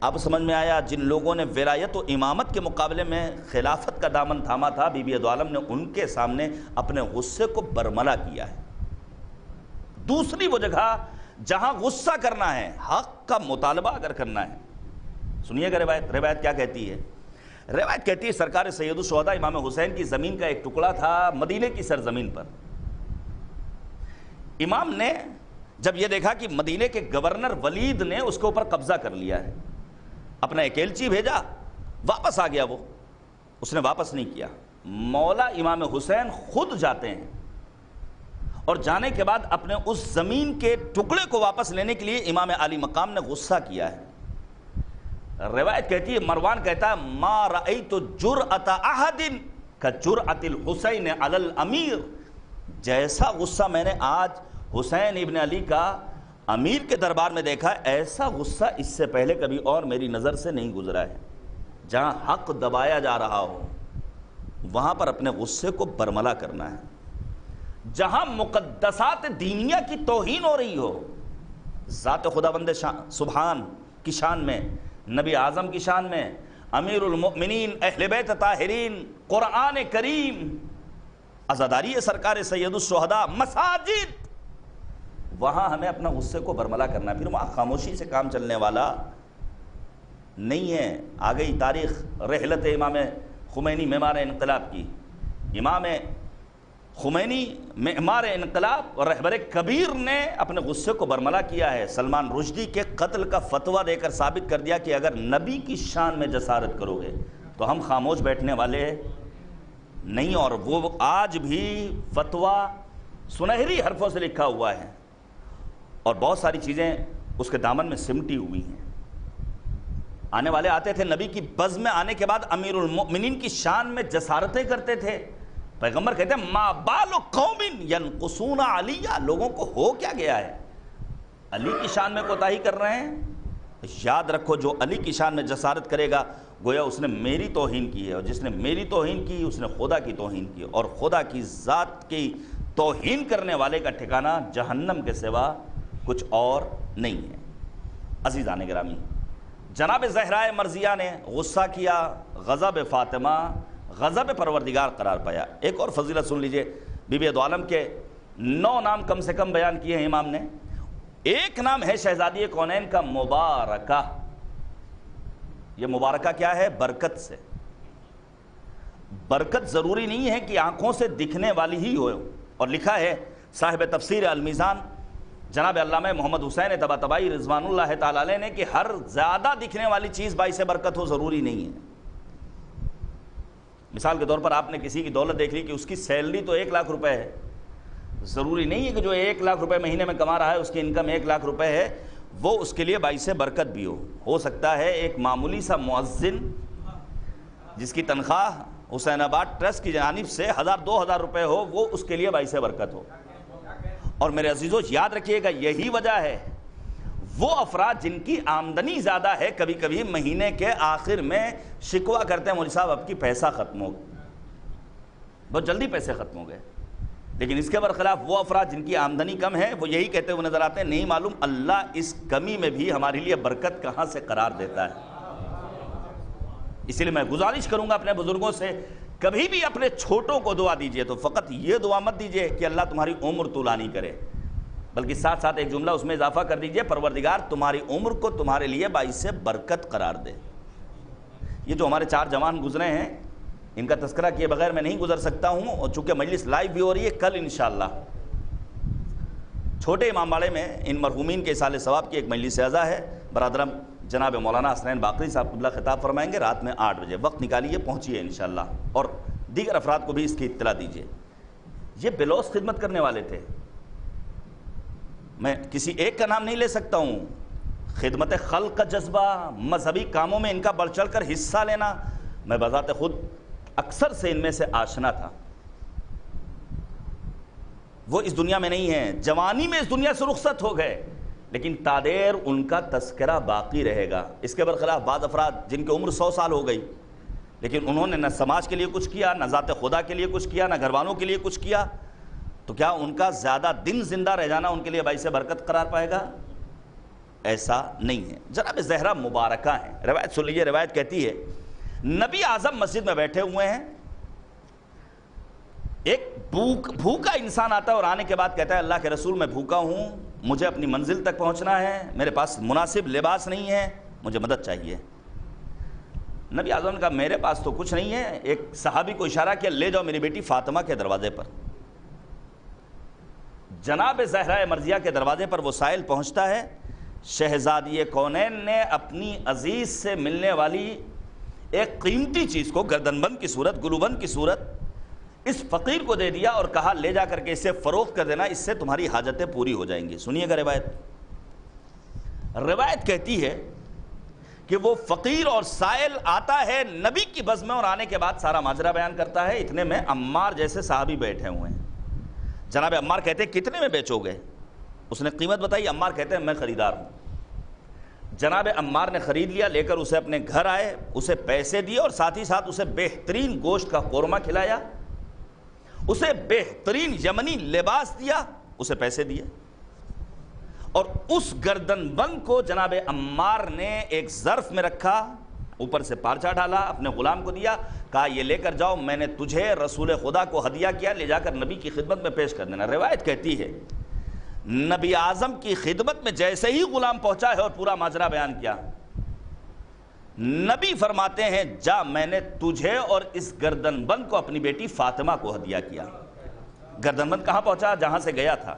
اب سمجھ میں آیا جن لوگوں نے ولایت و امامت کے مقابلے میں خلافت کا دامن تھاما تھا، بی بی دو عالم نے ان کے سامنے اپنے غصے کو برملا کیا ہے۔ دوسری وہ جگہ جہاں غصہ کرنا ہے، حق کا مطالبہ اگر کرنا ہے، سنیے گا روایت کیا کہتی ہے؟ روایت کہتی ہے سرکار سید الشہداء امام حسین کی زمین کا ایک ٹکڑا تھا مدینہ کی سرزمین پر۔ امام نے جب یہ دیکھا کہ مدینہ کے گورنر ولید نے اس کے اوپر قبضہ کر لیا ہے، اپنا ایک ایلچی بھیجا، واپس آ گیا، وہ اس نے واپس نہیں کیا۔ مولا امام حسین خود جاتے ہیں اور جانے کے بعد اپنے اس زمین کے ٹکڑے کو واپس لینے کے لیے امام علی مقام نے غصہ کیا ہے۔ روایت کہتی ہے مروان کہتا ہے ما رأیت جرأت احد کجرأت الحسین علی الامیر، جیسا غصہ میں نے آج حسین ابن علی کا امیر کے دربار میں دیکھا، ایسا غصہ اس سے پہلے کبھی اور میری نظر سے نہیں گزرا ہے۔ جہاں حق دبایا جا رہا ہو وہاں پر اپنے غصے کو برملا کرنا ہے۔ جہاں مقدسات دینیہ کی توہین ہو رہی ہو، ذات خداوند سبحان کی شان میں، نبی اعظم کی شان میں، امیر المؤمنین، اہل بیت طاہرین، قرآن کریم، عزاداری سرکار سید الشہداء، مساجد، وہاں ہمیں اپنا غصے کو برملا کرنا ہے۔ پھر وہاں خاموشی سے کام چلنے والا نہیں ہے۔ آ گئی تاریخ رحلت امام خمینی معمار انقلاب کی۔ امام خمینی معمار انقلاب اور رہبر کبیر نے اپنے غصے کو برملا کیا ہے۔ سلمان رشدی کے قتل کا فتویٰ دے کر ثابت کر دیا کہ اگر نبی کی شان میں جسارت کرو گے تو ہم خاموش بیٹھنے والے نہیں، اور وہ آج بھی فتویٰ سنہری حرفوں سے لکھا ہوا ہے اور بہت ساری چیزیں اس کے دامن میں سمٹی ہوئی ہیں۔ آنے والے آتے تھے، نبی کی بز میں آنے کے بعد امیر المؤمنین کی شان میں جسارتیں کرتے تھے۔ پیغمبر کہتے ہیں ما بال قوم ینقصون علی، لوگوں کو ہو کیا گیا ہے، علی کی شان میں کوتاہی کر رہے ہیں۔ یاد رکھو جو علی کی شان میں جسارت کرے گا گویا اس نے میری توہین کی ہے، اور جس نے میری توہین کی اس نے خدا کی توہین کی، اور خدا کی ذات کی توہین کرنے والے کا ٹھکانہ جہنم کے سوا کچھ اور نہیں ہے۔ عزیزان گرامی، جناب زہرائے مرضیہ نے غصہ کیا، غضب فاطمہ غضب پروردگار قرار پایا۔ ایک اور فضیلت سن لیجئے، بی بی دو عالم کے 9 نام کم سے کم بیان کیے ہیں امام نے۔ ایک نام ہے شہزادی کونین کا مبارکہ۔ یہ مبارکہ کیا ہے؟ برکت سے۔ برکت ضروری نہیں ہے کہ آنکھوں سے دکھنے والی ہی ہو، اور لکھا ہے صاحب تفسیر المیزان جناب علامہ محمد حسین طباطبائی رضوان اللہ تعالی علیہ نے کہ ہر زیادہ دکھنے والی چیز باعث برکت ہو ضروری نہیں ہے۔ مثال کے طور پر آپ نے کسی کی دولت دیکھ لی کہ اس کی سیلری تو 1 لاکھ روپے ہے، ضروری نہیں ہے کہ جو 1 لاکھ روپے مہینے میں کما رہا ہے اس کی انکم 1 لاکھ روپے ہے، وہ اس کے لیے باعث برکت بھی ہو سکتا ہے ایک معمولی سا مؤذن جس کی تنخواہ حسین آباد ٹرسٹ کی جانب سے 1000-2000 روپے ہو، وہ اس کے لیے باعث برکت ہو۔ اور میرے عزیزوں یاد رکھیے گا، یہی وجہ ہے وہ افراد جن کی آمدنی زیادہ ہے کبھی کبھی مہینے کے آخر میں شکوہ کرتے ہیں مولوی صاحب اب کی پیسہ ختم ہو گیا، بہت جلدی پیسے ختم ہو گئے۔ لیکن اس کے برخلاف وہ افراد جن کی آمدنی کم ہے وہ یہی کہتے ہوئے نظر آتے ہیں نہیں معلوم اللہ اس کمی میں بھی ہمارے لیے برکت کہاں سے قرار دیتا ہے۔ اسی لیے میں گزارش کروں گا اپنے بزرگوں سے، کبھی بھی اپنے چھوٹوں کو دعا دیجئے تو فقط یہ دعا مت دیجئے کہ اللہ تمہاری عمر طولانی کرے، بلکہ ساتھ ساتھ ایک جملہ اس میں اضافہ کر دیجئے، پروردگار تمہاری عمر کو تمہارے لیے باعث برکت قرار دے۔ یہ جو ہمارے 4 جوان گزرے ہیں ان کا تذکرہ کیے بغیر میں نہیں گزر سکتا ہوں، اور چونکہ مجلس لائیو بھی ہو رہی ہے، کل انشاءاللہ چھوٹے امام باڑے میں ان مرحومین کے اصالِ ثواب کی ایک مجلس عزا ہے۔ برادرم جناب مولانا حسنین باقری صاحب قبلہ خطاب فرمائیں گے رات میں 8 بجے، وقت نکالیے پہنچیے انشاءاللہ، اور دیگر افراد کو بھی اس کی اطلاع دیجیے۔ یہ بلوس خدمت کرنے والے تھے، میں کسی ایک کا نام نہیں لے سکتا ہوں، خدمت خلق کا جذبہ، مذہبی کاموں میں ان کا بڑھ چڑھ کر حصہ لینا، میں بذات خود اکثر سے ان میں سے آشنا تھا۔ وہ اس دنیا میں نہیں ہیں، جوانی میں اس دنیا سے رخصت ہو گئے، لیکن تادیر ان کا تذکرہ باقی رہے گا۔ اس کے برخلاف بعض افراد جن کی عمر 100 سال ہو گئی لیکن انہوں نے نہ سماج کے لیے کچھ کیا، نہ ذات خدا کے لیے کچھ کیا، نہ گھر والوں کے لیے کچھ کیا، تو کیا ان کا زیادہ دن زندہ رہ جانا ان کے لیے باعث برکت قرار پائے گا؟ ایسا نہیں ہے۔ جناب زہرا مبارکہ ہیں، روایت سن لیجیے، روایت کہتی ہے نبی اعظم مسجد میں بیٹھے ہوئے ہیں، ایک بھوکا انسان آتا ہے اور آنے کے بعد کہتا ہے اللہ کے رسول میں بھوکا ہوں، مجھے اپنی منزل تک پہنچنا ہے، میرے پاس مناسب لباس نہیں ہے، مجھے مدد چاہیے۔ نبی اعظم نے کہا میرے پاس تو کچھ نہیں ہے، ایک صحابی کو اشارہ کیا لے جاؤ میری بیٹی فاطمہ کے دروازے پر۔ جناب زہرا مرضیہ کے دروازے پر وہ سائل پہنچتا ہے، شہزادی کونین نے اپنی عزیز سے ملنے والی ایک قیمتی چیز کو گردن بند کی صورت، گلوبند کی صورت اس فقیر کو دے دیا اور کہا لے جا کر کے اسے فروخت کر دینا، اس سے تمہاری حاجتیں پوری ہو جائیں گی۔ سنیے گا روایت کہتی ہے کہ وہ فقیر اور سائل آتا ہے نبی کی بزم میں اور آنے کے بعد سارا ماجرا بیان کرتا ہے۔ اتنے میں عمار جیسے صحابی بیٹھے ہوئے ہیں۔ جناب عمار کہتے ہیں کتنے میں بیچو گے؟ اس نے قیمت بتائی، عمار کہتے ہیں میں خریدار ہوں۔ جناب عمار نے خرید لیا، لے کر اسے اپنے گھر آئے، اسے پیسے دیے اور ساتھ ہی ساتھ اسے بہترین گوشت کا قورمہ کھلایا، اسے بہترین یمنی لباس دیا، اسے پیسے دیے، اور اس گردن بند کو جناب عمار نے ایک ظرف میں رکھا، اوپر سے پارچہ ڈالا، اپنے غلام کو دیا، کہا یہ لے کر جاؤ، میں نے تجھے رسول خدا کو ہدیہ کیا، لے جا کر نبی کی خدمت میں پیش کر دینا۔ روایت کہتی ہے نبی اعظم کی خدمت میں جیسے ہی غلام پہنچا ہے اور پورا ماجرا بیان کیا، نبی فرماتے ہیں جا میں نے تجھے اور اس گردن بند کو اپنی بیٹی فاطمہ کو ہدیہ کیا۔ گردن بند کہاں پہنچا؟ جہاں سے گیا تھا۔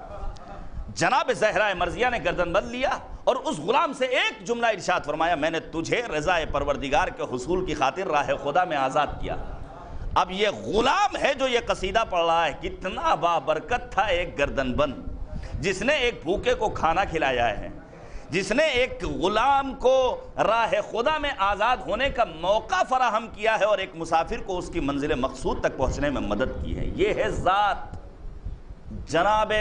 جناب زہرا مرضیہ نے گردن بند لیا اور اس غلام سے ایک جملہ ارشاد فرمایا میں نے تجھے رضا پروردگار کے حصول کی خاطر راہ خدا میں آزاد کیا۔ اب یہ غلام ہے جو یہ قصیدہ پڑھ رہا ہے، کتنا بابرکت تھا ایک گردن بند جس نے ایک بھوکے کو کھانا کھلایا ہے، جس نے ایک غلام کو راہ خدا میں آزاد ہونے کا موقع فراہم کیا ہے اور ایک مسافر کو اس کی منزل مقصود تک پہنچنے میں مدد کی ہے۔ یہ ہے ذات جناب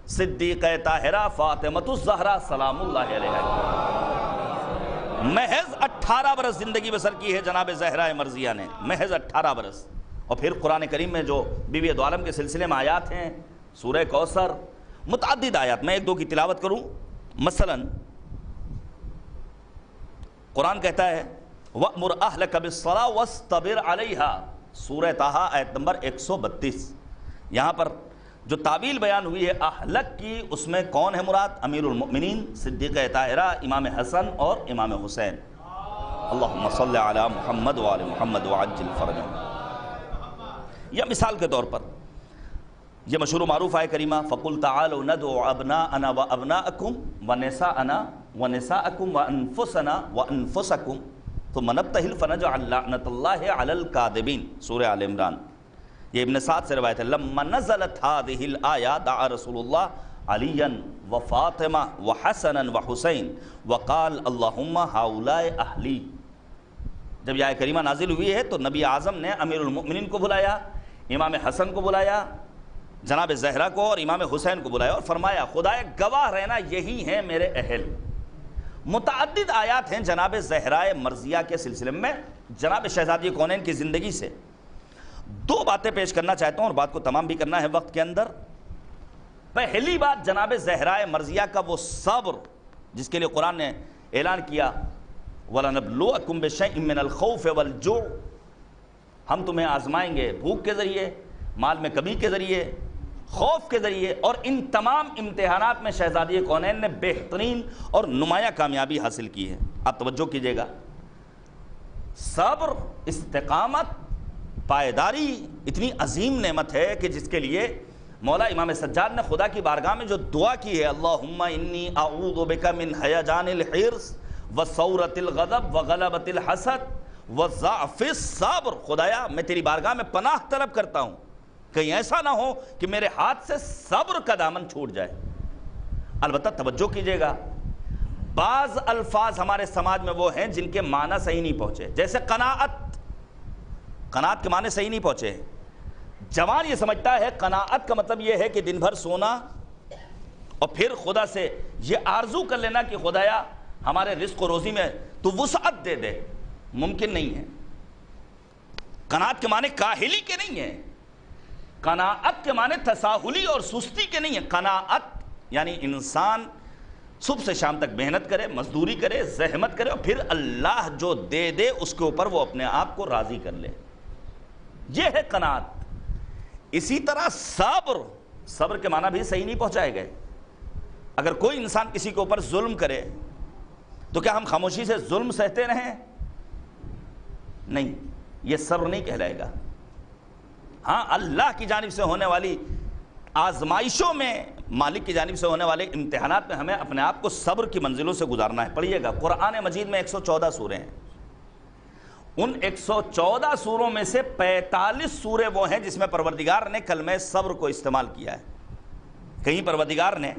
صدیقہ طاہرہ فاطمۃ الزہرا سلام اللہ علیہا۔ محض 18 برس زندگی بسر کی ہے جناب زہرا مرضیہ نے، محض 18 برس۔ اور پھر قرآن کریم میں جو بیوی دو عالم کے سلسلے میں آیات ہیں، سورہ کوثر، متعدد آیات، میں ایک دو کی تلاوت کروں۔ مثلا قرآن کہتا ہے وَأْمُرْ أَهْلَكَ بِالصَّلَاةِ وَاسْتَبِرْ عَلَيْهَا، سورہ طٰہٰ آیت نمبر 132۔ یہاں پر جو تعویل بیان ہوئی ہے اہلک کی، اس میں کون ہے مراد؟ امیر المؤمنین صدیقہ طاہرہ امام حسن اور امام حسین، اللہم صلی علی محمد وعلی محمد وعجل فرجہم۔ یا مثال کے طور پر یہ مشہور و معروف آیہ کریمہ فَقُلْ تَعَالَوْا نَدْعُ أَبْنَاءَنَا وَأَبْنَاءَكُمْ وَنِسَاءَنَا وَنِسَاءَكُمْ وَأَنفُسَنَا وَأَنفُسَكُمْ ثُمَّ نَبْتَهِلْ فَنَجْعَلْ لَعْنَةَ اللَّهِ عَلَى الْكَاذِبِينَ، سورہ آل عمران۔ یہ ابن سعد سے روایت ہے لما نزلت هذه الآية دعا رسول الله علیًا و فاطمہ و حسنا و حسین وقال اللہم ہؤلاء اہلی۔ جب یہ آیت کریمہ نازل ہوئی ہے تو نبی اعظم نے امیر المؤمنین کو بلایا، امام حسن کو بلایا، جناب زہرا کو اور امام حسین کو بلایا اور فرمایا خدائے گواہ رہنا یہی ہیں میرے اہل۔ متعدد آیات ہیں جناب زہرائے مرضیہ کے سلسلے میں، جناب شہزادی کونین کی زندگی سے۔ دو باتیں پیش کرنا چاہتا ہوں اور بات کو تمام بھی کرنا ہے وقت کے اندر۔ پہلی بات جناب زہرائے مرضیہ کا وہ صبر جس کے لیے قرآن نے اعلان کیا وَلَنَبْلُوَكُمْ بِشَيْءٍ مِّنَ الْخَوْفِ وَالْجُوعِ، ہم تمہیں آزمائیں گے بھوک کے ذریعے، مال میں کمی کے ذریعے، خوف کے ذریعے، اور ان تمام امتحانات میں شہزادی کونین نے بہترین اور نمایاں کامیابی حاصل کی ہے۔ آپ توجہ کیجئے گا، صبر، استقامت، پائیداری اتنی عظیم نعمت ہے کہ جس کے لیے مولا امام سجاد نے خدا کی بارگاہ میں جو دعا کی ہے اللہم انی اعوذ بک من ہیجان الحرص وثورۃ الغضب وغلبۃ الحسد وضعف الصبر، خدایا میں تیری بارگاہ میں پناہ طلب کرتا ہوں کہیں ایسا نہ ہو کہ میرے ہاتھ سے صبر کا دامن چھوٹ جائے۔ البتہ توجہ کیجئے گا، بعض الفاظ ہمارے سماج میں وہ ہیں جن کے معنی صحیح نہیں پہنچے، جیسے قناعت کے معنی صحیح نہیں پہنچے۔ جوان یہ سمجھتا ہے قناعت کا مطلب یہ ہے کہ دن بھر سونا اور پھر خدا سے یہ آرزو کر لینا کہ خدایا ہمارے رزق و روزی میں تو وسعت دے دے۔ ممکن نہیں ہے۔ قناعت کے معنی کاہلی کے نہیں ہیں، قناعت کے معنی تساہلی اور سستی کے نہیں ہیں۔ قناعت یعنی انسان صبح سے شام تک محنت کرے، مزدوری کرے، زحمت کرے اور پھر اللہ جو دے دے اس کے اوپر وہ اپنے آپ کو راضی کر لے، یہ ہے قناعت۔ اسی طرح صبر کے معنی بھی صحیح نہیں پہنچائے گئے۔ اگر کوئی انسان کسی کے اوپر ظلم کرے تو کیا ہم خاموشی سے ظلم سہتے رہیں؟ نہیں، یہ صبر نہیں کہلائے گا۔ ہاں، اللہ کی جانب سے ہونے والی آزمائشوں میں، مالک کی جانب سے ہونے والے امتحانات میں ہمیں اپنے آپ کو صبر کی منزلوں سے گزارنا ہے۔ پڑھیے گا، قرآن مجید میں 114 سورے ہیں، ان 114 سوروں میں سے 45 سورے وہ ہیں جس میں پروردگار نے کلمہ صبر کو استعمال کیا ہے۔ کہیں پروردگار نے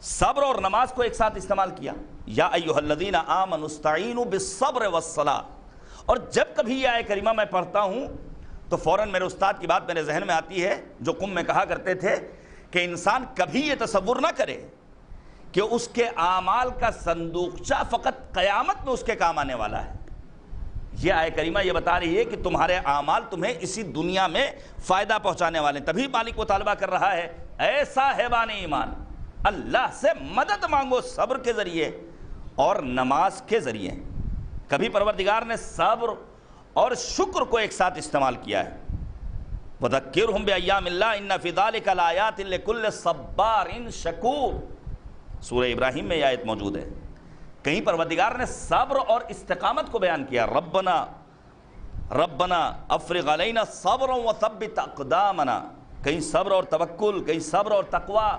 صبر اور نماز کو ایک ساتھ استعمال کیا، یا ایھا الذین آمنوا استعینوا بالصبر والصلاۃ۔ اور جب کبھی یہ آیت کریمہ میں پڑھتا ہوں تو فوراً میرے استاد کی بات میرے ذہن میں آتی ہے جو قم میں کہا کرتے تھے کہ انسان کبھی یہ تصور نہ کرے کہ اس کے اعمال کا صندوقچہ فقط قیامت میں اس کے کام آنے والا ہے۔ یہ آیت کریمہ یہ بتا رہی ہے کہ تمہارے اعمال تمہیں اسی دنیا میں فائدہ پہنچانے والے ہیں۔ تبھی مالک مطالبہ کر رہا ہے اے صاحبان ایمان، اللہ سے مدد مانگو صبر کے ذریعے اور نماز کے ذریعے۔ کبھی پروردگار نے صبر اور شکر کو ایک ساتھ استعمال کیا ہے۔ وَذَكِّرْهُمْ بِأَيَّامِ اللَّهِ إِنَّ فِي ذَلِكَ لَآيَاتٍ لِكُلِّ صَبَّارٍ شَكُورٍ، سورہ ابراہیم میں یہ آیت موجود ہے۔ کہیں پروردگار نے صبر اور استقامت کو بیان کیا، ربنا افرغ علینا صبرا وثبت اقدامنا، کہیں صبر اور توکل، کہیں صبر اور تقوی،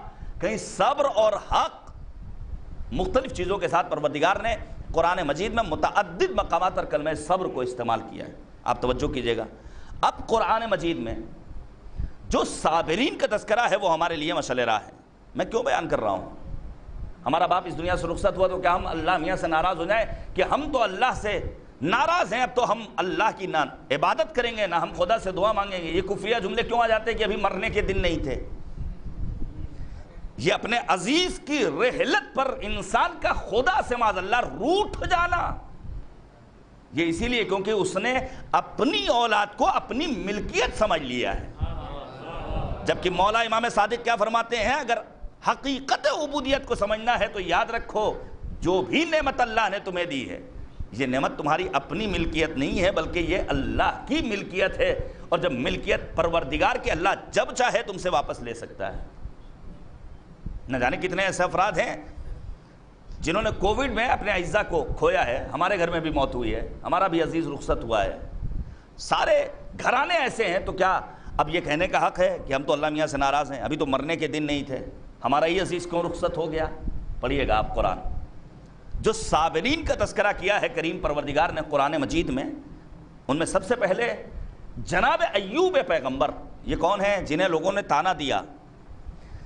کہیں صبر اور حق، مختلف چیزوں کے ساتھ پروردگار نے قرآن مجید میں متعدد مقامات پر کلمہ صبر کو استعمال کیا ہے۔ آپ توجہ کیجئے گا، اب قرآن مجید میں جو صابرین کا تذکرہ ہے وہ ہمارے لیے مشعل راہ ہے۔ میں کیوں بیان کر رہا ہوں؟ ہمارا باپ اس دنیا سے رخصت ہوا تو کیا ہم اللہ میاں سے ناراض ہو جائیں کہ ہم تو اللہ سے ناراض ہیں، اب تو ہم اللہ کی نہ عبادت کریں گے نہ ہم خدا سے دعا مانگیں گے؟ یہ کفریہ جملے کیوں آ جاتے ہیں کہ ابھی مرنے کے دن نہیں تھے؟ یہ اپنے عزیز کی رحلت پر انسان کا خدا سے معاذ اللہ روٹھ جانا، یہ اسی لیے کیونکہ اس نے اپنی اولاد کو اپنی ملکیت سمجھ لیا ہے۔ جبکہ مولا امام صادق کیا فرماتے ہیں، اگر حقیقت عبودیت کو سمجھنا ہے تو یاد رکھو جو بھی نعمت اللہ نے تمہیں دی ہے یہ نعمت تمہاری اپنی ملکیت نہیں ہے بلکہ یہ اللہ کی ملکیت ہے، اور جب ملکیت پروردگار کے اللہ جب چاہے تم سے واپس لے سکتا ہے۔ نہ جانے کتنے ایسے افراد ہیں جنہوں نے کووڈ میں اپنے اعزاء کو کھویا ہے، ہمارے گھر میں بھی موت ہوئی ہے، ہمارا بھی عزیز رخصت ہوا ہے، سارے گھرانے ایسے ہیں، تو کیا اب یہ کہنے کا حق ہے کہ ہم تو اللہ میاں سے ناراض ہیں، ابھی تو مرنے کے دن نہیں تھے، ہمارا یہ عزیز کیوں رخصت ہو گیا؟ پڑھیے گا آپ قرآن، جو صابرین کا تذکرہ کیا ہے کریم پروردگار نے قرآن مجید میں، ان میں سب سے پہلے جناب ایوب پیغمبر، یہ کون ہیں؟ جنہیں لوگوں نے تانا دیا،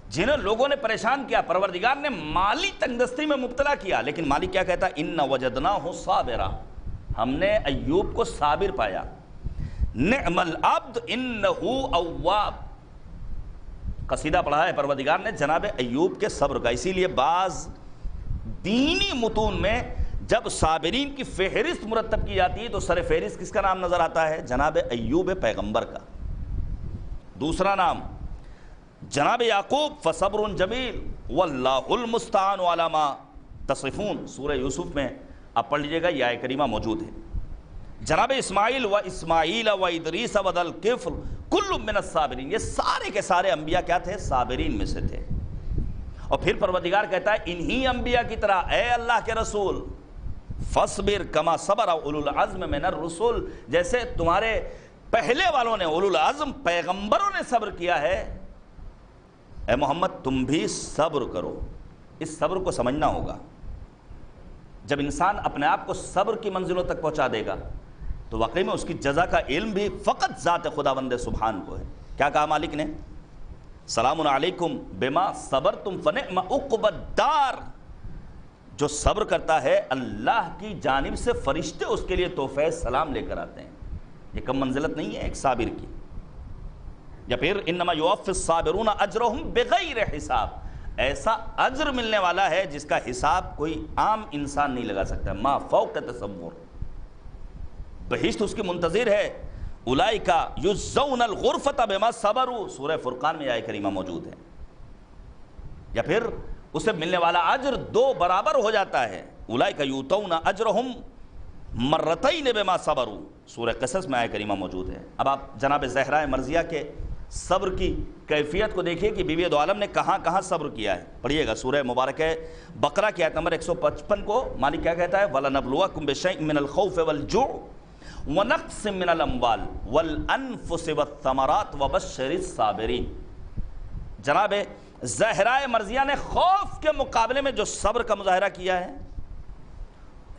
جنہیں لوگوں نے پریشان کیا، پروردگار نے مالی تنگدستی میں مبتلا کیا، لیکن مالک کیا کہتا ہے؟ اِنَّ وَجَدْنَاهُ صَابِرًا، ہم نے ایوب کو صابر پایا، نعم العبد انہ اواب۔ قصیدہ پڑھا ہے پروردگار نے جناب ایوب کے صبر کا۔ اسی لیے بعض دینی متون میں جب صابرین کی فہرست مرتب کی جاتی ہے تو سر فہرست کس کا نام نظر آتا ہے؟ جناب ایوب پیغمبر کا۔ دوسرا نام جناب یعقوب فصبر جمیل واللہ المستعان علی ما تصفون، سورہ یوسف میں آپ پڑھ لیجئے گا، یہ آیہ کریمہ موجود ہے۔ جناب اسماعیل و اسماعیل و ادریس و ذل کفل کل من الصابرین، یہ سارے کے سارے انبیاء کیا تھے؟ صابرین میں سے تھے۔ اور پھر پروردگار کہتا ہے انہی انبیاء کی طرح اے اللہ کے رسول فصبر کما صبر اولو العزم من الرسل، جیسے تمہارے پہلے والوں نے، اولو العزم پیغمبروں نے صبر کیا ہے، اے محمد تم بھی صبر کرو۔ اس صبر کو سمجھنا ہوگا۔ جب انسان اپنے آپ کو صبر کی منزلوں تک پہنچا دے گا تو واقعی میں اس کی جزا کا علم بھی فقط ذات خداوند سبحان کو ہے۔ کیا کہا مالک نے؟ سلام علیکم بما صبرتم فنعم عقبی الدار، جو صبر کرتا ہے اللہ کی جانب سے فرشتے اس کے لیے تحفہ سلام لے کر آتے ہیں۔ یہ کم منزلت نہیں ہے ایک صابر کی۔ یا پھر انما یوفی الصابرون اجرہم بغیر حساب، ایسا اجر ملنے والا ہے جس کا حساب کوئی عام انسان نہیں لگا سکتا، ما فوق تصور۔ بہشت اس کی منتظر ہے، اولئک یجزون الغرفۃ بما صبروا، سورہ فرقان میں آیہ کریمہ موجود ہے۔ یا پھر اسے ملنے والا اجر دو برابر ہو جاتا ہے، اولئک یؤتون اجرہم مرتین بما صبروا، سورہ قصص میں آیہ کریمہ موجود ہے۔ اب آپ جناب زہرا مرضیہ کے صبر کی کیفیت کو دیکھیے کہ بیوی دو عالم نے کہاں کہاں صبر کیا ہے۔ پڑھیے گا سورہ مبارکہ بقرہ کی آیت نمبر 155 کو، مالک کیا کہتا ہے؟ وَلَنَبْلُوَكُمْ بِشَيْءٍ مِّنَ الْخَوْفِ وَالْجُوعِ وَنَقْصٍ مِّنَ الْأَمْوَالِ وَالْأَنفُسِ وَالثَّمَرَاتِ وَبَشِّرِ الصَّابِرِينَ۔ جناب زہرا مرضیہ نے خوف کے مقابلے میں جو صبر کا مظاہرہ کیا ہے،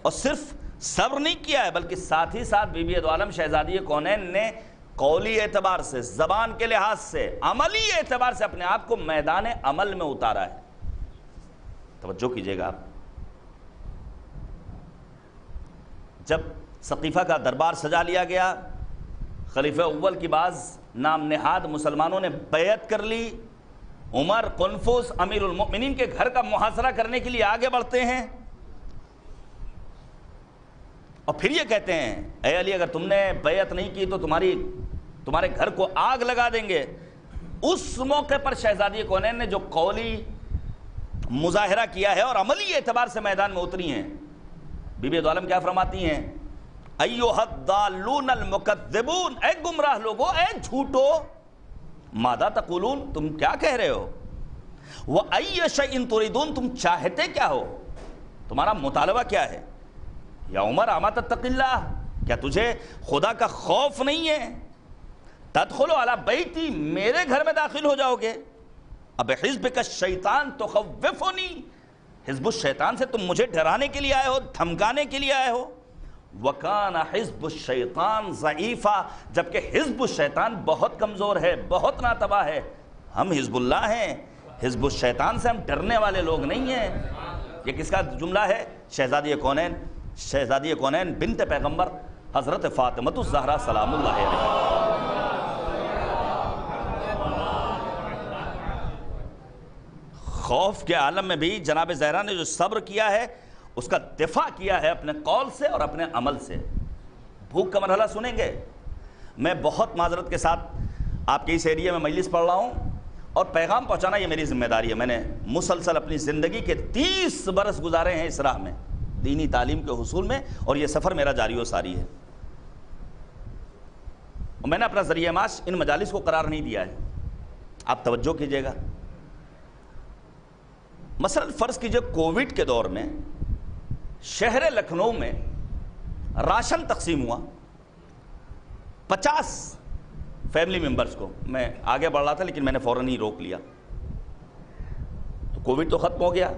اور صرف صبر نہیں کیا ہے بلکہ ساتھ ہی ساتھ بی بی دو عالم شہزادی کونین نے قولی اعتبار سے، زبان کے لحاظ سے، عملی اعتبار سے اپنے آپ کو میدان عمل میں اتارا ہے۔ توجہ کیجئے گا آپ، جب سقیفہ کا دربار سجا لیا گیا، خلیفہ اول کی بعض نام نہاد مسلمانوں نے بیعت کر لی، عمر قنفذ امیر المؤمنین کے گھر کا محاصرہ کرنے کے لیے آگے بڑھتے ہیں، اور پھر یہ کہتے ہیں اے علی اگر تم نے بیعت نہیں کی تو تمہارے گھر کو آگ لگا دیں گے۔ اس موقع پر شہزادی کونین نے جو قولی مظاہرہ کیا ہے اور عملی اعتبار سے میدان میں اتری ہیں، بی بی دو عالم کیا فرماتی ہیں؟ ایھا الضالون المکذبون، اے گمراہ لوگو، اے جھوٹو، ماذا تقولون، تم کیا کہہ رہے ہو؟ وَأَيَّ شَيْءٍ تُرِيدُونَ، تم چاہتے کیا ہو، تمہارا مطالبہ کیا ہے؟ یا عمر اما تتق اللہ، کیا تجھے خدا کا خوف نہیں ہے؟ تدخلوا علی بیتی، میرے گھر میں داخل ہو جاؤ گے؟ اب حزبک الشیطان تخوفنی، حزب الشیطان سے تم مجھے ڈرانے کے لیے آئے ہو، دھمکانے کے لیے آئے ہو؟ وکان حزب الشیطان ضعیفا، جبکہ حزب الشیطان بہت کمزور ہے، بہت ناتباہ ہے۔ ہم حزب اللہ ہیں، حزب الشیطان سے ہم ڈرنے والے لوگ نہیں ہیں۔ یہ کس کا جملہ ہے؟ شہزادی کونین بنت پیغمبر حضرت فاطمہ الزہرا سلام اللہ علیہا۔ خوف کے عالم میں بھی جناب زہرا نے جو صبر کیا ہے اس کا دفاع کیا ہے اپنے قول سے اور اپنے عمل سے۔ بھوک کا مرحلہ سنیں گے؟ میں بہت معذرت کے ساتھ آپ کے اس ایریے میں مجلس پڑھ رہا ہوں اور پیغام پہنچانا یہ میری ذمہ داری ہے۔ میں نے مسلسل اپنی زندگی کے 30 برس گزارے ہیں اس راہ میں، دینی تعلیم کے حصول میں، اور یہ سفر میرا جاری و ساری ہے۔ اور میں نے اپنا ذریعہ معاش ان مجالس کو قرار نہیں دیا ہے، آپ توجہ کیجئے گا۔ مثلا فرض کیجئے کووڈ کے دور میں شہر لکھنؤ میں راشن تقسیم ہوا 50 فیملی ممبرز کو، میں آگے بڑھ رہا تھا لیکن میں نے فوراً ہی روک لیا۔ تو کووڈ تو ختم ہو گیا،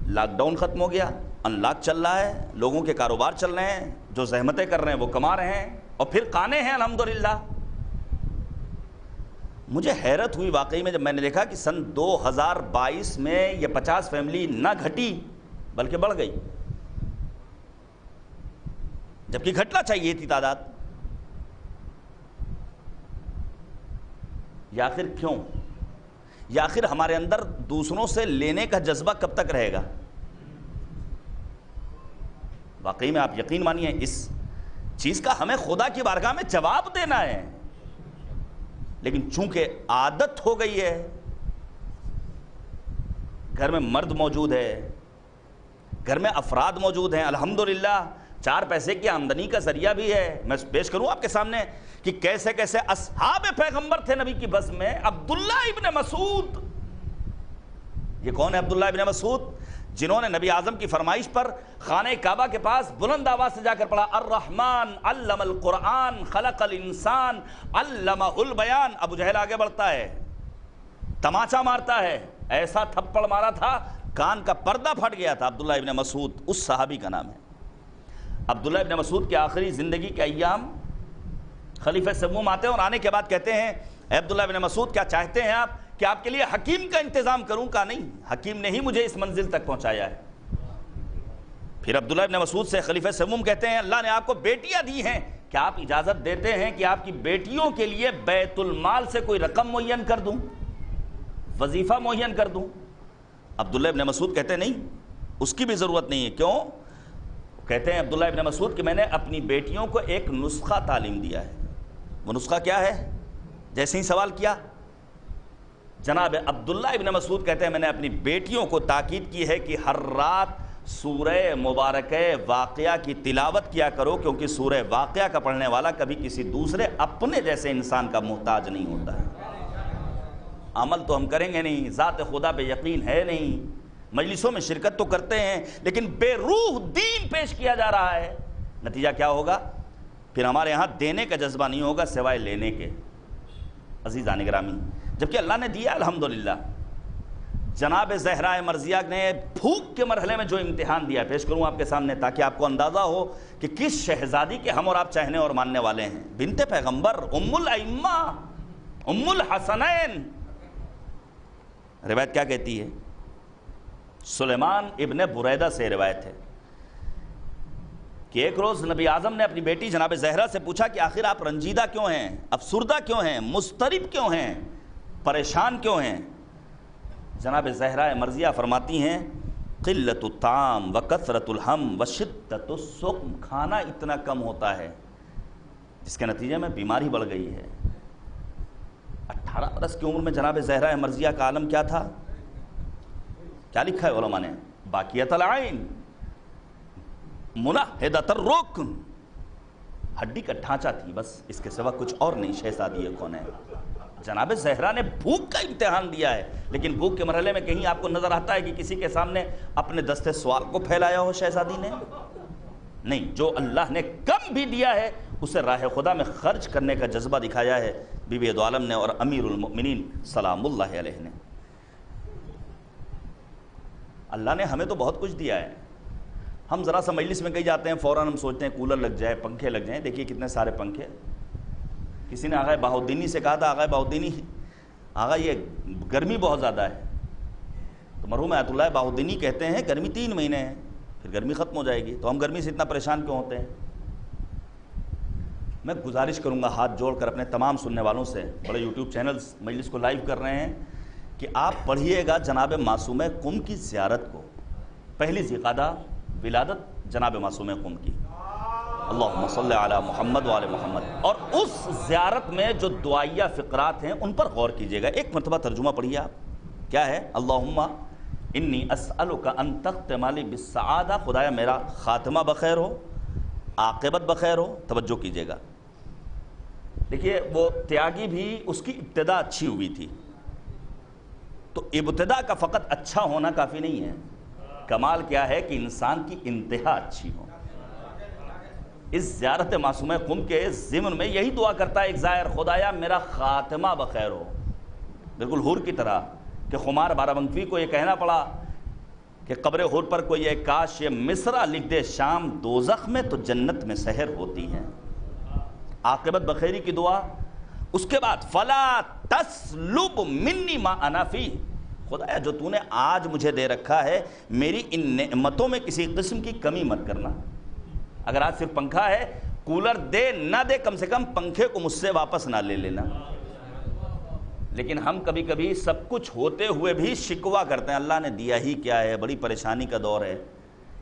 لاک ڈاؤن ختم ہو گیا، ان لاک چل رہا ہے، لوگوں کے کاروبار چل رہے ہیں، جو زحمتیں کر رہے ہیں وہ کما رہے ہیں، اور پھر کانے ہیں الحمدللہ۔ مجھے حیرت ہوئی واقعی میں جب میں نے دیکھا کہ سن 2022 میں یہ 50 فیملی نہ گھٹی بلکہ بڑھ گئی، جبکہ گھٹنا چاہیے تھی تعداد۔ یا آخر کیوں؟ یا آخر ہمارے اندر دوسروں سے لینے کا جذبہ کب تک رہے گا؟ واقعی میں آپ یقین مانیے اس چیز کا ہمیں خدا کی بارگاہ میں جواب دینا ہے، لیکن چونکہ عادت ہو گئی ہے، گھر میں مرد موجود ہے، گھر میں افراد موجود ہیں، الحمدللہ 4 پیسے کی آمدنی کا ذریعہ بھی ہے۔ میں پیش کروں آپ کے سامنے کہ کیسے کیسے اصحاب پیغمبر تھے نبی کی بزم میں۔ عبداللہ ابن مسعود، یہ کون ہے عبداللہ ابن مسعود؟ جنہوں نے نبی اعظم کی فرمائش پر خانہ کعبہ کے پاس بلند آواز سے جا کر پڑھا الرحمن علم القرآن خلق الانسان علمہ البیان۔ ابو جہل آگے بڑھتا ہے، تماچا مارتا ہے، ایسا تھپڑ مارا تھا کان کا پردہ پھٹ گیا تھا۔ عبداللہ ابن مسعود اس صحابی کا نام ہے۔ عبداللہ ابن مسعود کی آخری زندگی کے ایام خلیفہ سوم آتے ہیں اور آنے کے بعد کہتے ہیں اے عبداللہ ابن مسعود کیا چاہتے ہیں آپ کہ آپ کے لیے حکیم کا انتظام کروں؟ کہا نہیں، حکیم نے ہی مجھے اس منزل تک پہنچایا ہے۔ پھر عبداللہ ابن مسعود سے خلیفہ سوم کہتے ہیں اللہ نے آپ کو بیٹیاں دی ہیں، کیا آپ اجازت دیتے ہیں کہ آپ کی بیٹیوں کے لیے بیت المال سے کوئی رقم معین کر دوں، وظیفہ معین کر دوں؟ عبداللہ ابن مسعود کہتے ہیں نہیں، اس کی بھی ضرورت نہیں ہے۔ کیوں؟ کہتے ہیں عبداللہ ابن مسعود کہ میں نے اپنی بیٹیوں کو ایک نسخہ تعلیم دیا ہے۔ وہ نسخہ کیا ہے؟ جیسے ہی سوال کیا جناب عبداللہ ابن مسعود کہتے ہیں میں نے اپنی بیٹیوں کو تاکید کی ہے کہ ہر رات سورہ مبارکہ واقعہ کی تلاوت کیا کرو، کیونکہ سورہ واقعہ کا پڑھنے والا کبھی کسی دوسرے اپنے جیسے انسان کا محتاج نہیں ہوتا ہے۔ عمل تو ہم کریں گے نہیں، ذات خدا پہ یقین ہے نہیں، مجلسوں میں شرکت تو کرتے ہیں لیکن بے روح دین پیش کیا جا رہا ہے، نتیجہ کیا ہوگا؟ پھر ہمارے ہاں دینے کا جذبہ نہیں ہوگا سوائے لینے کے۔ عزیزان گرامی، جبکہ اللہ نے دیا الحمدللہ۔ جناب زہرا مرضیہ نے بھوک کے مرحلے میں جو امتحان دیا پیش کروں آپ کے سامنے تاکہ آپ کو اندازہ ہو کہ کس شہزادی کے ہم اور آپ چاہنے اور ماننے والے ہیں۔ بنت پیغمبر، ام الائمہ، ام الحسنین۔ روایت کیا کہتی ہے؟ سلیمان ابن بریدہ سے روایت ہے کہ ایک روز نبی اعظم نے اپنی بیٹی جناب زہرا سے پوچھا کہ آخر آپ رنجیدہ کیوں ہیں، افسردہ کیوں ہیں، مضطرب کیوں ہیں، پریشان کیوں ہیں؟ جناب زہرا مرضیہ فرماتی ہیں قلت الطعام وکثرت الہم وشدت السقم، کھانا اتنا کم ہوتا ہے جس کے نتیجے میں بیماری بڑھ گئی ہے۔ 18 برس کی عمر میں جناب زہرا مرضیہ کا عالم کیا تھا؟ کیا لکھا ہے علماء نے؟ باقیت العین منحدت الرکن، ہڈی کا ڈھانچہ تھی بس، اس کے سوا کچھ اور نہیں۔ شہزادی کون ہے؟ جناب زہرا نے بھوک کا امتحان دیا ہے، لیکن بھوک کے مرحلے میں کہیں آپ کو نظر آتا ہے کہ کسی کے سامنے اپنے دستے سوال کو پھیلایا ہو شہزادی نے؟ نہیں، جو اللہ نے کم بھی دیا ہے اسے راہ خدا میں خرچ کرنے کا جذبہ دکھایا ہے بی بی دو عالم نے اور امیر المؤمنین سلام اللہ علیہ نے۔ اللہ نے ہمیں تو بہت کچھ دیا ہے، ہم ذرا سا مجلس میں کہیں جاتے ہیں فوراً ہم سوچتے ہیں کولر لگ جائے، پنکھے لگ جائیں۔ دیکھیے کتنے سارے پنکھے۔ کسی نے آغا بہاؤالدینی سے کہا تھا آغا بہاؤالدینی، آغا یہ گرمی بہت زیادہ ہے، تو مرحوم آیت اللہ بہاؤالدینی کہتے ہیں گرمی 3 مہینے ہے پھر گرمی ختم ہو جائے گی، تو ہم گرمی سے اتنا پریشان کیوں ہوتے ہیں؟ میں گزارش کروں گا ہاتھ جوڑ کر اپنے تمام سننے والوں سے، بڑے یوٹیوب چینلز مجلس کو لائیو کر رہے ہیں، کہ آپ پڑھیے گا جناب معصوم قم کی زیارت کو، پہلی ذیقعدہ ولادت جناب معصوم قم کی، اللہم صلی علی محمد وآل محمد، اور اس زیارت میں جو دعائیہ فقرات ہیں ان پر غور کیجئے گا۔ ایک مرتبہ ترجمہ پڑھیے آپ، کیا ہے؟ اللہم انی اسألک ان تختم لی بالسعادہ، خدایا میرا خاتمہ بخیر ہو، عاقبت بخیر ہو۔ توجہ کیجئے گا، دیکھیے وہ تیاگی بھی اس کی ابتدا اچھی ہوئی تھی، تو ابتدا کا فقط اچھا ہونا کافی نہیں ہے، کمال کیا ہے کہ انسان کی انتہا اچھی ہو۔ اس زیارت معصوم قم کے ضمن میں یہی دعا کرتا ہے ایک زائر، خدایا میرا خاتمہ بخیر ہو، بالکل حور کی طرح کہ خمار بارہبنکوی کو یہ کہنا پڑا کہ قبر حور پر کوئی ایک کاش یہ مصرع لکھ دے، شام دوزخ میں تو جنت میں سحر ہوتی ہے۔ عاقبت بخیری کی دعا اس کے بعد فلا تسلب منی ما انا فی، خدایا جو تو نے آج مجھے دے رکھا ہے میری ان نعمتوں میں کسی قسم کی کمی مت کرنا. اگر آج صرف پنکھا ہے، کولر دے نہ دے، کم سے کم پنکھے کو مجھ سے واپس نہ لے لینا. لیکن ہم کبھی کبھی سب کچھ ہوتے ہوئے بھی شکوہ کرتے ہیں، اللہ نے دیا ہی کیا ہے، بڑی پریشانی کا دور ہے.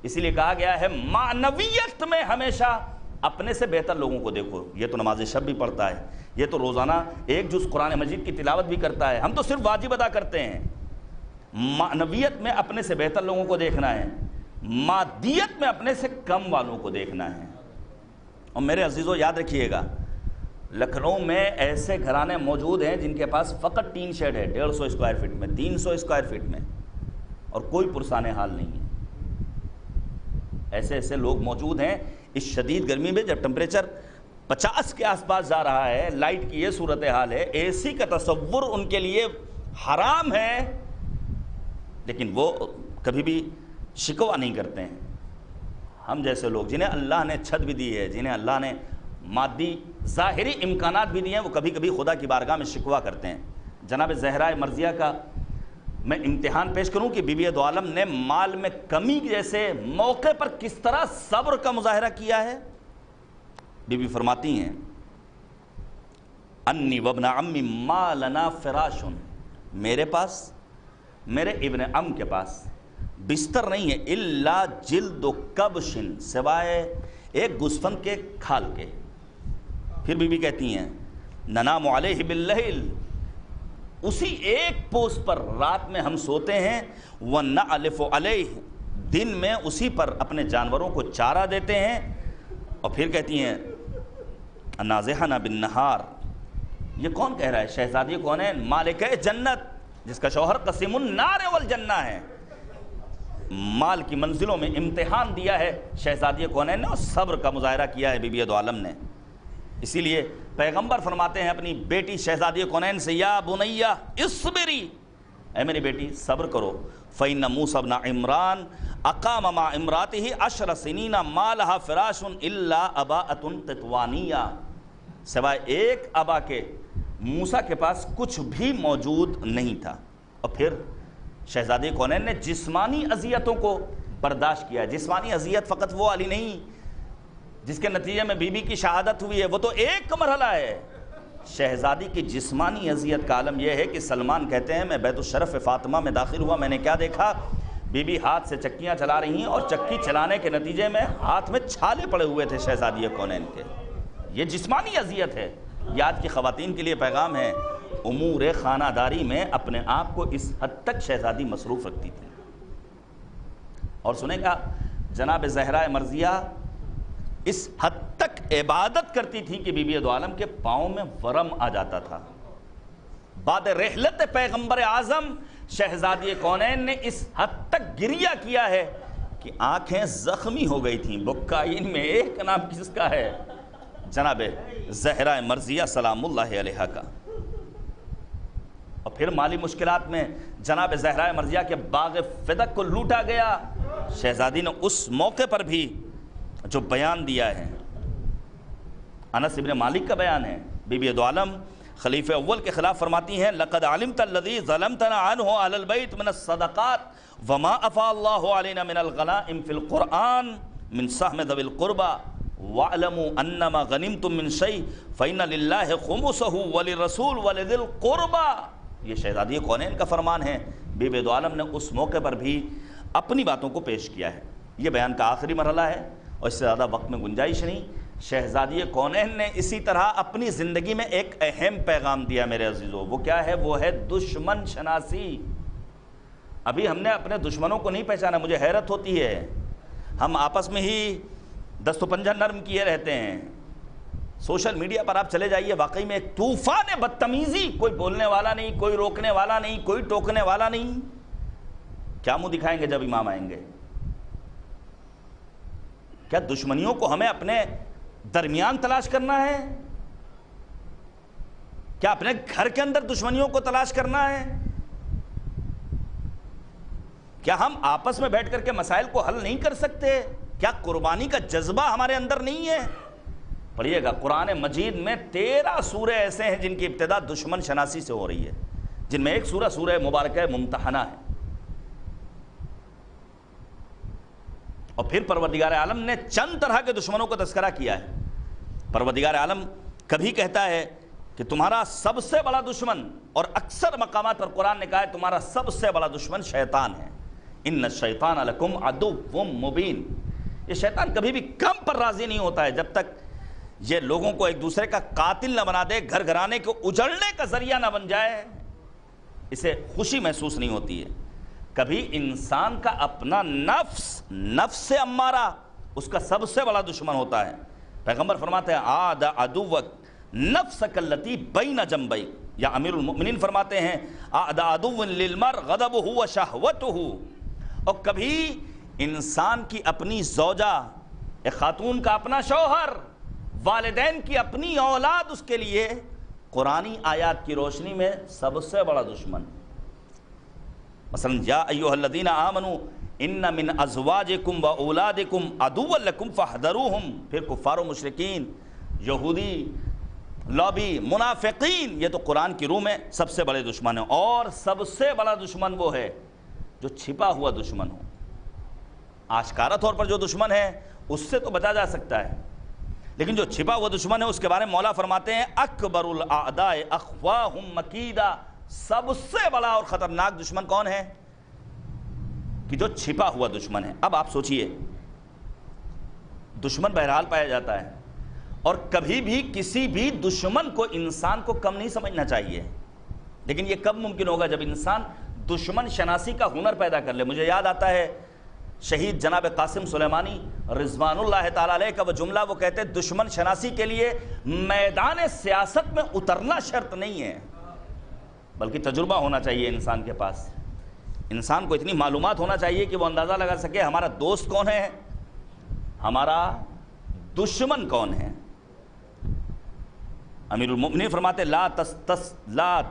اسی لیے کہا گیا ہے معنویت میں ہمیشہ اپنے سے بہتر لوگوں کو دیکھو. یہ تو نماز شب بھی پڑھتا ہے، یہ تو روزانہ ایک جز قرآن مجید کی تلاوت بھی کرتا ہے، ہم تو صرف واجب ادا کرتے ہیں. معنویت میں اپنے سے بہتر لوگوں کو دیکھنا ہے، مادیت میں اپنے سے کم والوں کو دیکھنا ہے. اور میرے عزیزو یاد رکھیے گا، لکھنؤ میں ایسے گھرانے موجود ہیں جن کے پاس فقط ٹین شیڈ ہے 150 اسکوائر فٹ میں، 300 اسکوائر فٹ میں، اور کوئی پرسان حال نہیں ہے. ایسے ایسے لوگ موجود ہیں. اس شدید گرمی میں جب ٹمپریچر 50 کے آس پاس جا رہا ہے، لائٹ کی یہ صورتحال ہے، اے سی کا تصور ان کے لیے حرام ہے، لیکن وہ کبھی بھی شکوہ نہیں کرتے ہیں. ہم جیسے لوگ جنہیں اللہ نے چھت بھی دی ہے، جنہیں اللہ نے مادی ظاہری امکانات بھی دیے ہیں، وہ کبھی کبھی خدا کی بارگاہ میں شکوہ کرتے ہیں. جناب زہرائے مرضیہ کا میں امتحان پیش کروں کہ بی بی دو عالم نے مال میں کمی جیسے موقع پر کس طرح صبر کا مظاہرہ کیا ہے. بی بی فرماتی ہیں انی وابن عمی ما لنا فراش، میرے پاس، میرے ابن عم کے پاس بستر نہیں ہے، الا جلد کبش، سوائے ایک گوسفند کے کھال کے. پھر بی بی کہتی ہیں ننام علیہ باللیل، اسی ایک پوست پر رات میں ہم سوتے ہیں، وَنَعْلِفُ عَلَيْهِ، دن میں اسی پر اپنے جانوروں کو چارہ دیتے ہیں. اور پھر کہتی ہیں نازحنا بالنہار، یہ کون کہہ رہا ہے؟ شہزادی کون ہے؟ مالک جنت، جس کا شوہر قسیم النار والجنہ ہے. مال کی منزلوں میں امتحان دیا ہے شہزادی کونین نے، اور صبر کا مظاہرہ کیا ہے بی بی دو عالم نے. اسی لیے پیغمبر فرماتے ہیں اپنی بیٹی شہزادی کونین سے یا بنیہ اصبری، اے میری بیٹی صبر کرو. فإن موسیٰ بن عمران اقام مع امراتہ 10 سنین ما لہا فراش الا اباءۃ قطوانیہ، سوائے ایک ابا کے موسیٰ کے پاس کچھ بھی موجود نہیں تھا. اور پھر شہزادی کونین نے جسمانی اذیتوں کو برداشت کیا. جسمانی اذیت فقط وہ والی نہیں جس کے نتیجے میں بی بی کی شہادت ہوئی ہے، وہ تو ایک مرحلہ ہے. شہزادی کی جسمانی اذیت کا عالم یہ ہے کہ سلمان کہتے ہیں میں بیت الشرف فاطمہ میں داخل ہوا، میں نے کیا دیکھا؟ بی بی ہاتھ سے چکیاں چلا رہی ہیں، اور چکی چلانے کے نتیجے میں ہاتھ میں چھالے پڑے ہوئے تھے شہزادی کونین کے. یہ جسمانی اذیت ہے. یہ آج کی خواتین کے لیے پیغام ہے، امور خانہ داری میں اپنے آپ کو اس حد تک شہزادی مصروف رکھتی تھی. اور سنیں گا جناب زہرائے مرضیہ اس حد تک عبادت کرتی تھی کہ بی بی دو عالم کے پاؤں میں ورم آ جاتا تھا. بعد رحلت پیغمبر اعظم شہزادی کونین نے اس حد تک گریہ کیا ہے کہ آنکھیں زخمی ہو گئی تھیں. بکائین میں ایک نام کس کا ہے؟ جناب زہرائے مرضیہ سلام اللہ علیہا کا. اور پھر مالی مشکلات میں جناب زہرائے مرضیہ کے باغ فدق کو لوٹا گیا. شہزادی نے اس موقع پر بھی جو بیان دیا ہے، انس ابن مالک کا بیان ہے. بی بی دو عالم خلیفہ اول کے خلاف فرماتی ہیں لقد علمت الذی ظلمتنا عنہ اہل البیت من الصدقات وما افاء اللہ علینا من الغنائم فی القرآن من سہم ذوی القربى وَاعْلَمُوا أَنَّمَا غَنِمْتُم مِّن شَيْءٍ فَإِنَّ لِلَّهِ خُمُسَهُ وَلِلرَّسُولِ وَلِذِي الْقُرْبَى. یہ شہزادی کونین کا فرمان ہے. بی بی دو عالم نے اس موقع پر بھی اپنی باتوں کو پیش کیا ہے. یہ بیان کا آخری مرحلہ ہے اور اس سے زیادہ وقت میں گنجائش نہیں. شہزادی کونین نے اسی طرح اپنی زندگی میں ایک اہم پیغام دیا میرے عزیزو. وہ کیا ہے؟ وہ ہے دشمن شناسی. ابھی ہم نے اپنے دشمنوں کو نہیں پہچانا. مجھے حیرت ہوتی ہے، ہم آپس میں ہی دست و پنجہ نرم کیے رہتے ہیں. سوشل میڈیا پر آپ چلے جائیے، واقعی میں ایک طوفان بدتمیزی، کوئی بولنے والا نہیں، کوئی روکنے والا نہیں، کوئی ٹوکنے والا نہیں. کیا منہ دکھائیں گے جب امام آئیں گے؟ کیا دشمنیوں کو ہمیں اپنے درمیان تلاش کرنا ہے؟ کیا اپنے گھر کے اندر دشمنیوں کو تلاش کرنا ہے؟ کیا ہم آپس میں بیٹھ کر کے مسائل کو حل نہیں کر سکتے؟ کیا قربانی کا جذبہ ہمارے اندر نہیں ہے؟ پڑھیے گا، قرآن مجید میں 13 سورے ایسے ہیں جن کی ابتدا دشمن شناسی سے ہو رہی ہے، جن میں ایک سورہ مبارکہ ممتحنہ ہے۔ اور پھر پروردگار عالم نے چند طرح کے دشمنوں کو تذکرہ کیا ہے۔ پروردگار عالم کبھی کہتا ہے کہ تمہارا سب سے بڑا دشمن، اور اکثر مقامات پر قرآن نے کہا ہے تمہارا سب سے بڑا دشمن شیطان ہے۔ ان الشیطان لکم عدو مبین۔ یہ شیطان کبھی بھی کم پر راضی نہیں ہوتا ہے جب تک یہ لوگوں کو ایک دوسرے کا قاتل نہ بنا دے، گھر گھرانے کو اجڑنے کا ذریعہ نہ بن جائے، اسے خوشی محسوس نہیں ہوتی ہے۔ کبھی انسان کا اپنا نفس امارہ اس کا سب سے بڑا دشمن ہوتا ہے۔ پیغمبر فرماتے ہیں عاد عدوک نفسک التی بین جنبیک، یا امیر المؤمنین فرماتے ہیں عاد عدو للمرء غضبہ وشہوتہ۔ اور کبھی انسان کی اپنی زوجہ، ایک خاتون کا اپنا شوہر، والدین کی اپنی اولاد اس کے لیے قرآنی آیات کی روشنی میں سب سے بڑا دشمن۔ مثلا یا ایھا الذین آمنوا ان من ازواجکم و اولادکم عدوا لکم فاحذروہم۔ پھر کفار و مشرکین، یہودی لابی، منافقین، یہ تو قرآن کی روح میں سب سے بڑے دشمن ہیں۔ اور سب سے بڑا دشمن وہ ہے جو چھپا ہوا دشمن ہو۔ آشکارا طور پر جو دشمن ہے اس سے تو بچا جا سکتا ہے، لیکن جو چھپا ہوا دشمن ہے اس کے بارے میں مولا فرماتے ہیں اکبر الاعداء اخفاہم مکیدا۔ سب سے بڑا اور خطرناک دشمن کون ہے؟ کہ جو چھپا ہوا دشمن ہے۔ اب آپ سوچئے، دشمن بہرحال پایا جاتا ہے، اور کبھی بھی کسی بھی دشمن کو انسان کو کم نہیں سمجھنا چاہیے، لیکن یہ کب ممکن ہوگا؟ جب انسان دشمن شناسی کا ہنر پیدا کر لے۔ مجھے یاد آتا ہے شہید جناب قاسم سلیمانی رضوان اللہ تعالیٰ علیہ کا وہ جملہ، وہ کہتے ہیں دشمن شناسی کے لیے میدان سیاست میں اترنا شرط نہیں ہے، بلکہ تجربہ ہونا چاہیے انسان کے پاس۔ انسان کو اتنی معلومات ہونا چاہیے کہ وہ اندازہ لگا سکے ہمارا دوست کون ہے، ہمارا دشمن کون ہے۔ امیر المؤمنین فرماتے لا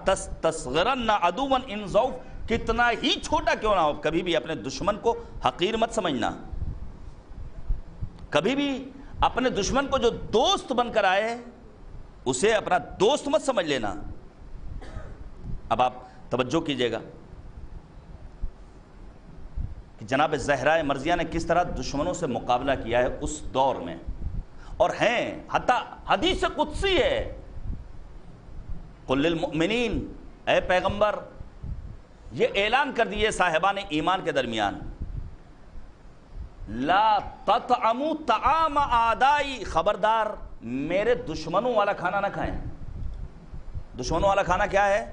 تستصغرن عدوا ان ضعف، کتنا ہی چھوٹا کیوں نہ ہو، کبھی بھی اپنے دشمن کو حقیر مت سمجھنا، کبھی بھی اپنے دشمن کو جو دوست بن کر آئے اسے اپنا دوست مت سمجھ لینا۔ اب آپ توجہ کیجئے گا کہ جناب زہرا مرضیہ نے کس طرح دشمنوں سے مقابلہ کیا ہے اس دور میں، اور ہیں حتی حدیث قدسی ہے، قل للمؤمنین، اے پیغمبر یہ اعلان کر دیے صاحبان ایمان کے درمیان، لا تطعموا طعام اعدائی، خبردار میرے دشمنوں والا کھانا نہ کھائیں۔ دشمنوں والا کھانا کیا ہے؟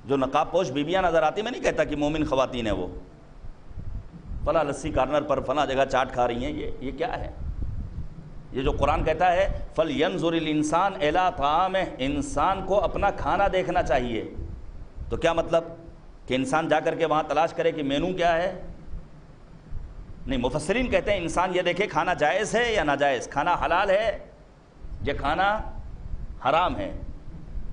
جو نقاب پوش بیویاں نظر آتی، میں نہیں کہتا کہ مومن خواتین ہیں وہ فلاں لسی کارنر پر فلاں جگہ چاٹ کھا رہی ہیں، یہ کیا ہے؟ یہ جو قرآن کہتا ہے فَلْيَنْظُرِ الْإِنسَانُ إِلَىٰ طَعَامِهِ، انسان کو اپنا کھانا دیکھنا چاہیے، تو کیا مطلب کہ انسان جا کر کے وہاں تلاش کرے کہ مینو کیا ہے؟ نہیں، مفسرین کہتے ہیں انسان یہ دیکھے کھانا جائز ہے یا ناجائز، کھانا حلال ہے یا کھانا حرام ہے۔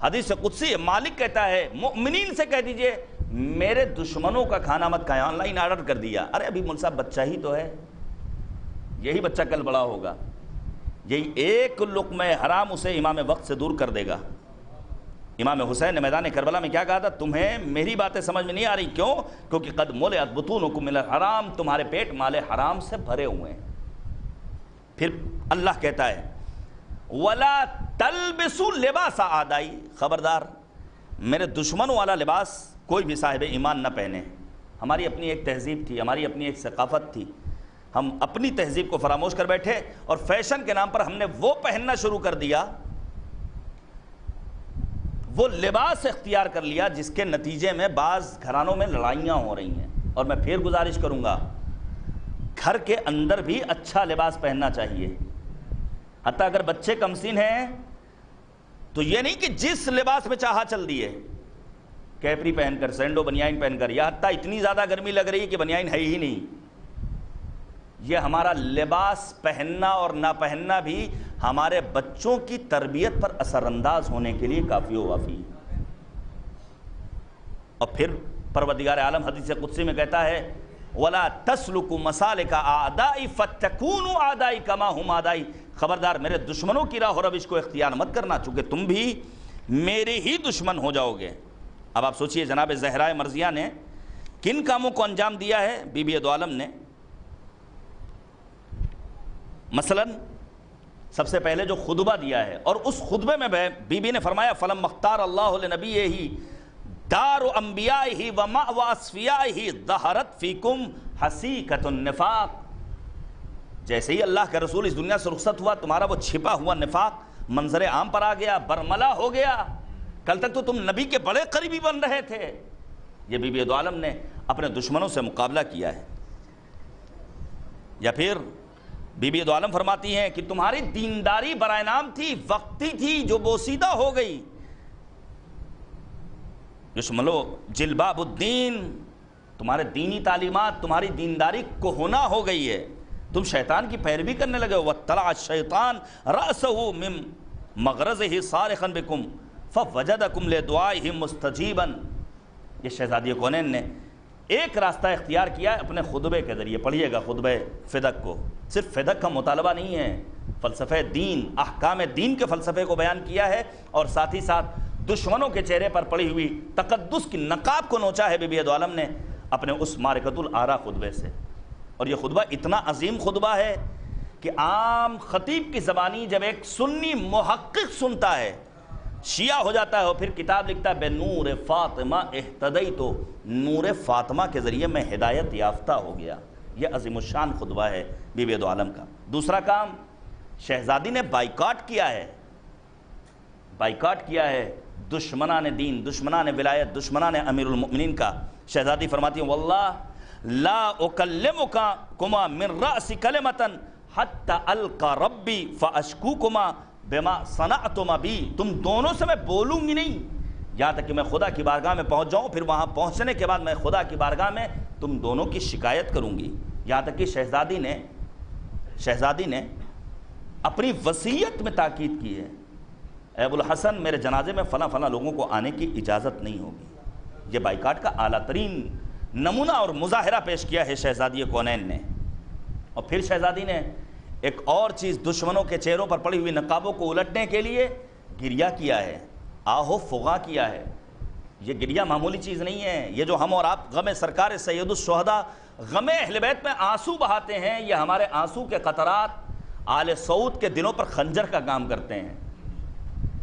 حدیث قدسی ہے، مالک کہتا ہے مؤمنین سے کہہ دیجئے میرے دشمنوں کا کھانا مت کھائیں۔ آن لائن آرڈر کر دیا، ارے ابھی مول صاحب بچہ ہی تو ہے، یہی بچہ کل بڑا ہوگا، یہی ایک لقمہ حرام اسے امام وقت سے دور کر دے گا۔ امام حسین نے میدان کربلا میں کیا کہا تھا؟ تمہیں میری باتیں سمجھ میں نہیں آ رہی، کیوں؟ کیونکہ قد ملئت بطونکم من الحرام، تمہارے پیٹ مال حرام سے بھرے ہوئے ہیں۔ پھر اللہ کہتا ہے وَلَا تَلْبِسُوا لِبَاسَ أَعْدَائِي، خبردار میرے دشمنوں والا لباس کوئی بھی صاحب ایمان نہ پہنے۔ ہماری اپنی ایک تہذیب تھی، ہماری اپنی ایک ثقافت تھی، ہم اپنی تہذیب کو فراموش کر بیٹھے اور فیشن کے نام پر ہم نے وہ پہننا شروع کر دیا، وہ لباس اختیار کر لیا جس کے نتیجے میں بعض گھرانوں میں لڑائیاں ہو رہی ہیں۔ اور میں پھر گزارش کروں گا گھر کے اندر بھی اچھا لباس پہننا چاہیے، حتیٰ اگر بچے کمسین ہیں تو یہ نہیں کہ جس لباس میں چاہا چل دیے، کیپری پہن کر، سینڈو بنیائن پہن کر، یا حتیٰ اتنی زیادہ گرمی لگ رہی ہے کہ بنیائن ہے ہی نہیں۔ یہ ہمارا لباس پہننا اور نہ پہننا بھی ہمارے بچوں کی تربیت پر اثر انداز ہونے کے لیے کافی و وافی۔ اور پھر پروردگار عالم حدیث قدسی میں کہتا ہے ولا تسلکوا مسالک اعدائی فتکونوا اعدائی کما ہم اعدائی، خبردار میرے دشمنوں کی راہ و روش کو اختیار مت کرنا، چونکہ تم بھی میرے ہی دشمن ہو جاؤ گے۔ اب آپ سوچئے جناب زہرائے مرضیہ نے کن کاموں کو انجام دیا ہے بی بی دو عالم نے؟ مثلا سب سے پہلے جو خطبہ دیا ہے، اور اس خطبے میں بی بی نے فرمایا فَلَمَّا اخْتَارَ اللَّهُ لِنَبِيِّهِ دَارُ أَنْبِيَائِهِ وَمَأْوَى أَصْفِيَائِهِ ظَهَرَتْ فِيكُمْ حَسِيكَةُ النِّفَاقِ، جیسے ہی اللہ کا رسول اس دنیا سے رخصت ہوا تمہارا وہ چھپا ہوا نفاق منظر عام پر آ گیا، برملا ہو گیا۔ کل تک تو تم نبی کے بڑے قریبی بن رہے تھے۔ یہ بی بی دو عالم نے اپنے دشمنوں سے مقابلہ کیا ہے۔ یا پھر بی بی دو عالم فرماتی ہیں کہ تمہاری دینداری برائے نام تھی، وقتی تھی، جو بوسیدہ ہو گئی۔ یشملو جلباب الدین، تمہارے دینی تعلیمات، تمہاری دینداری کہنا ہو گئی ہے، تم شیطان کی پیروی کرنے لگے ہو۔ وَطَلَعَ الشَّيْطَانُ رَأْسَهُ مِن مَغْرَزِهِ صَارِخًا بِكُمْ فَوَجَدَكُمْ لِدُعَائِهِ مُسْتَجِيبًا۔ یہ شہزادی کونین نے ایک راستہ اختیار کیا ہے اپنے خطبے کے ذریعے۔ پڑھیے گا خطبہ فدق کو، صرف فدق کا مطالبہ نہیں ہے، فلسفہ دین، احکام دین کے فلسفے کو بیان کیا ہے، اور ساتھ ہی ساتھ دشمنوں کے چہرے پر پڑی ہوئی تقدس کی نقاب کو نوچا ہے بی بی دو عالم نے اپنے اس معرکۃ الآراء خطبے سے۔ اور یہ خطبہ اتنا عظیم خطبہ ہے کہ عام خطیب کی زبانی جب ایک سنی محقق سنتا ہے شیعہ ہو جاتا ہے، اور پھر کتاب لکھتا ہے بے نور فاطمہ اہتدیت، نور فاطمہ کے ذریعے میں ہدایت یافتہ ہو گیا۔ یہ عظیم الشان خطبہ ہے بی بی دو عالم کا۔ دوسرا کام، شہزادی نے بائیکاٹ کیا ہے، بائیکاٹ کیا ہے دشمنان دین، دشمنان ولایت، دشمنان امیر المؤمنین کا۔ شہزادی فرماتی ہیں واللہ لا اکلمکما من رأس کلمتا حتی القا ربی فاشکوکما بما صنعتما بی، تم دونوں سے میں بولوں گی نہیں یہاں تک کہ میں خدا کی بارگاہ میں پہنچ جاؤں، پھر وہاں پہنچنے کے بعد میں خدا کی بارگاہ میں تم دونوں کی شکایت کروں گی۔ یہاں تک کہ شہزادی نے اپنی وصیت میں تاکید کی ہے، اے ابو الحسن میرے جنازے میں فلاں فلاں لوگوں کو آنے کی اجازت نہیں ہوگی۔ یہ بائیکاٹ کا اعلیٰ ترین نمونہ اور مظاہرہ پیش کیا ہے شہزادی کونین نے۔ اور پھر شہزادی نے ایک اور چیز، دشمنوں کے چہروں پر پڑی ہوئی نقابوں کو الٹنے کے لیے گریہ کیا ہے، آہو فغاں کیا ہے۔ یہ گریہ معمولی چیز نہیں ہے، یہ جو ہم اور آپ غم سرکار سید الشہداء، غم اہل بیت میں آنسو بہاتے ہیں، یہ ہمارے آنسو کے قطرات آل سعود کے دلوں پر خنجر کا کام کرتے ہیں،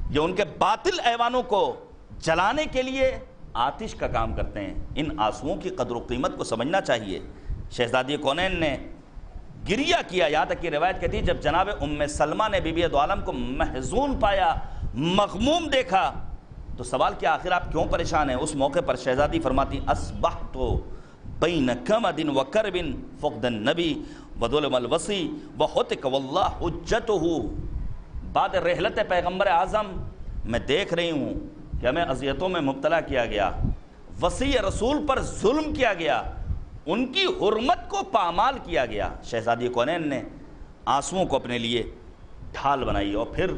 یہ ان کے باطل ایوانوں کو جلانے کے لیے آتش کا کام کرتے ہیں۔ ان آنسوؤں کی قدر و قیمت کو سمجھنا چاہیے۔ شہزادی کونین نے گریہ کیا، یہاں تک کہ روایت کہتی ہے جب جناب ام سلمہ نے بی بی دو عالم کو محزون پایا، مغموم دیکھا، تو سوال کیا آخر آپ کیوں پریشان ہیں؟ اس موقع پر شہزادی فرماتی اصبحت بین کمد و کرب فقد النبی وظلم الوصی وحتک واللہ حجتہ، بعد رحلت پیغمبر اعظم میں دیکھ رہی ہوں کہ ہمیں اذیتوں میں مبتلا کیا گیا، وصی رسول پر ظلم کیا گیا، ان کی حرمت کو پامال کیا گیا۔ شہزادی کونین نے آنسوؤں کو اپنے لیے ڈھال بنائی، اور پھر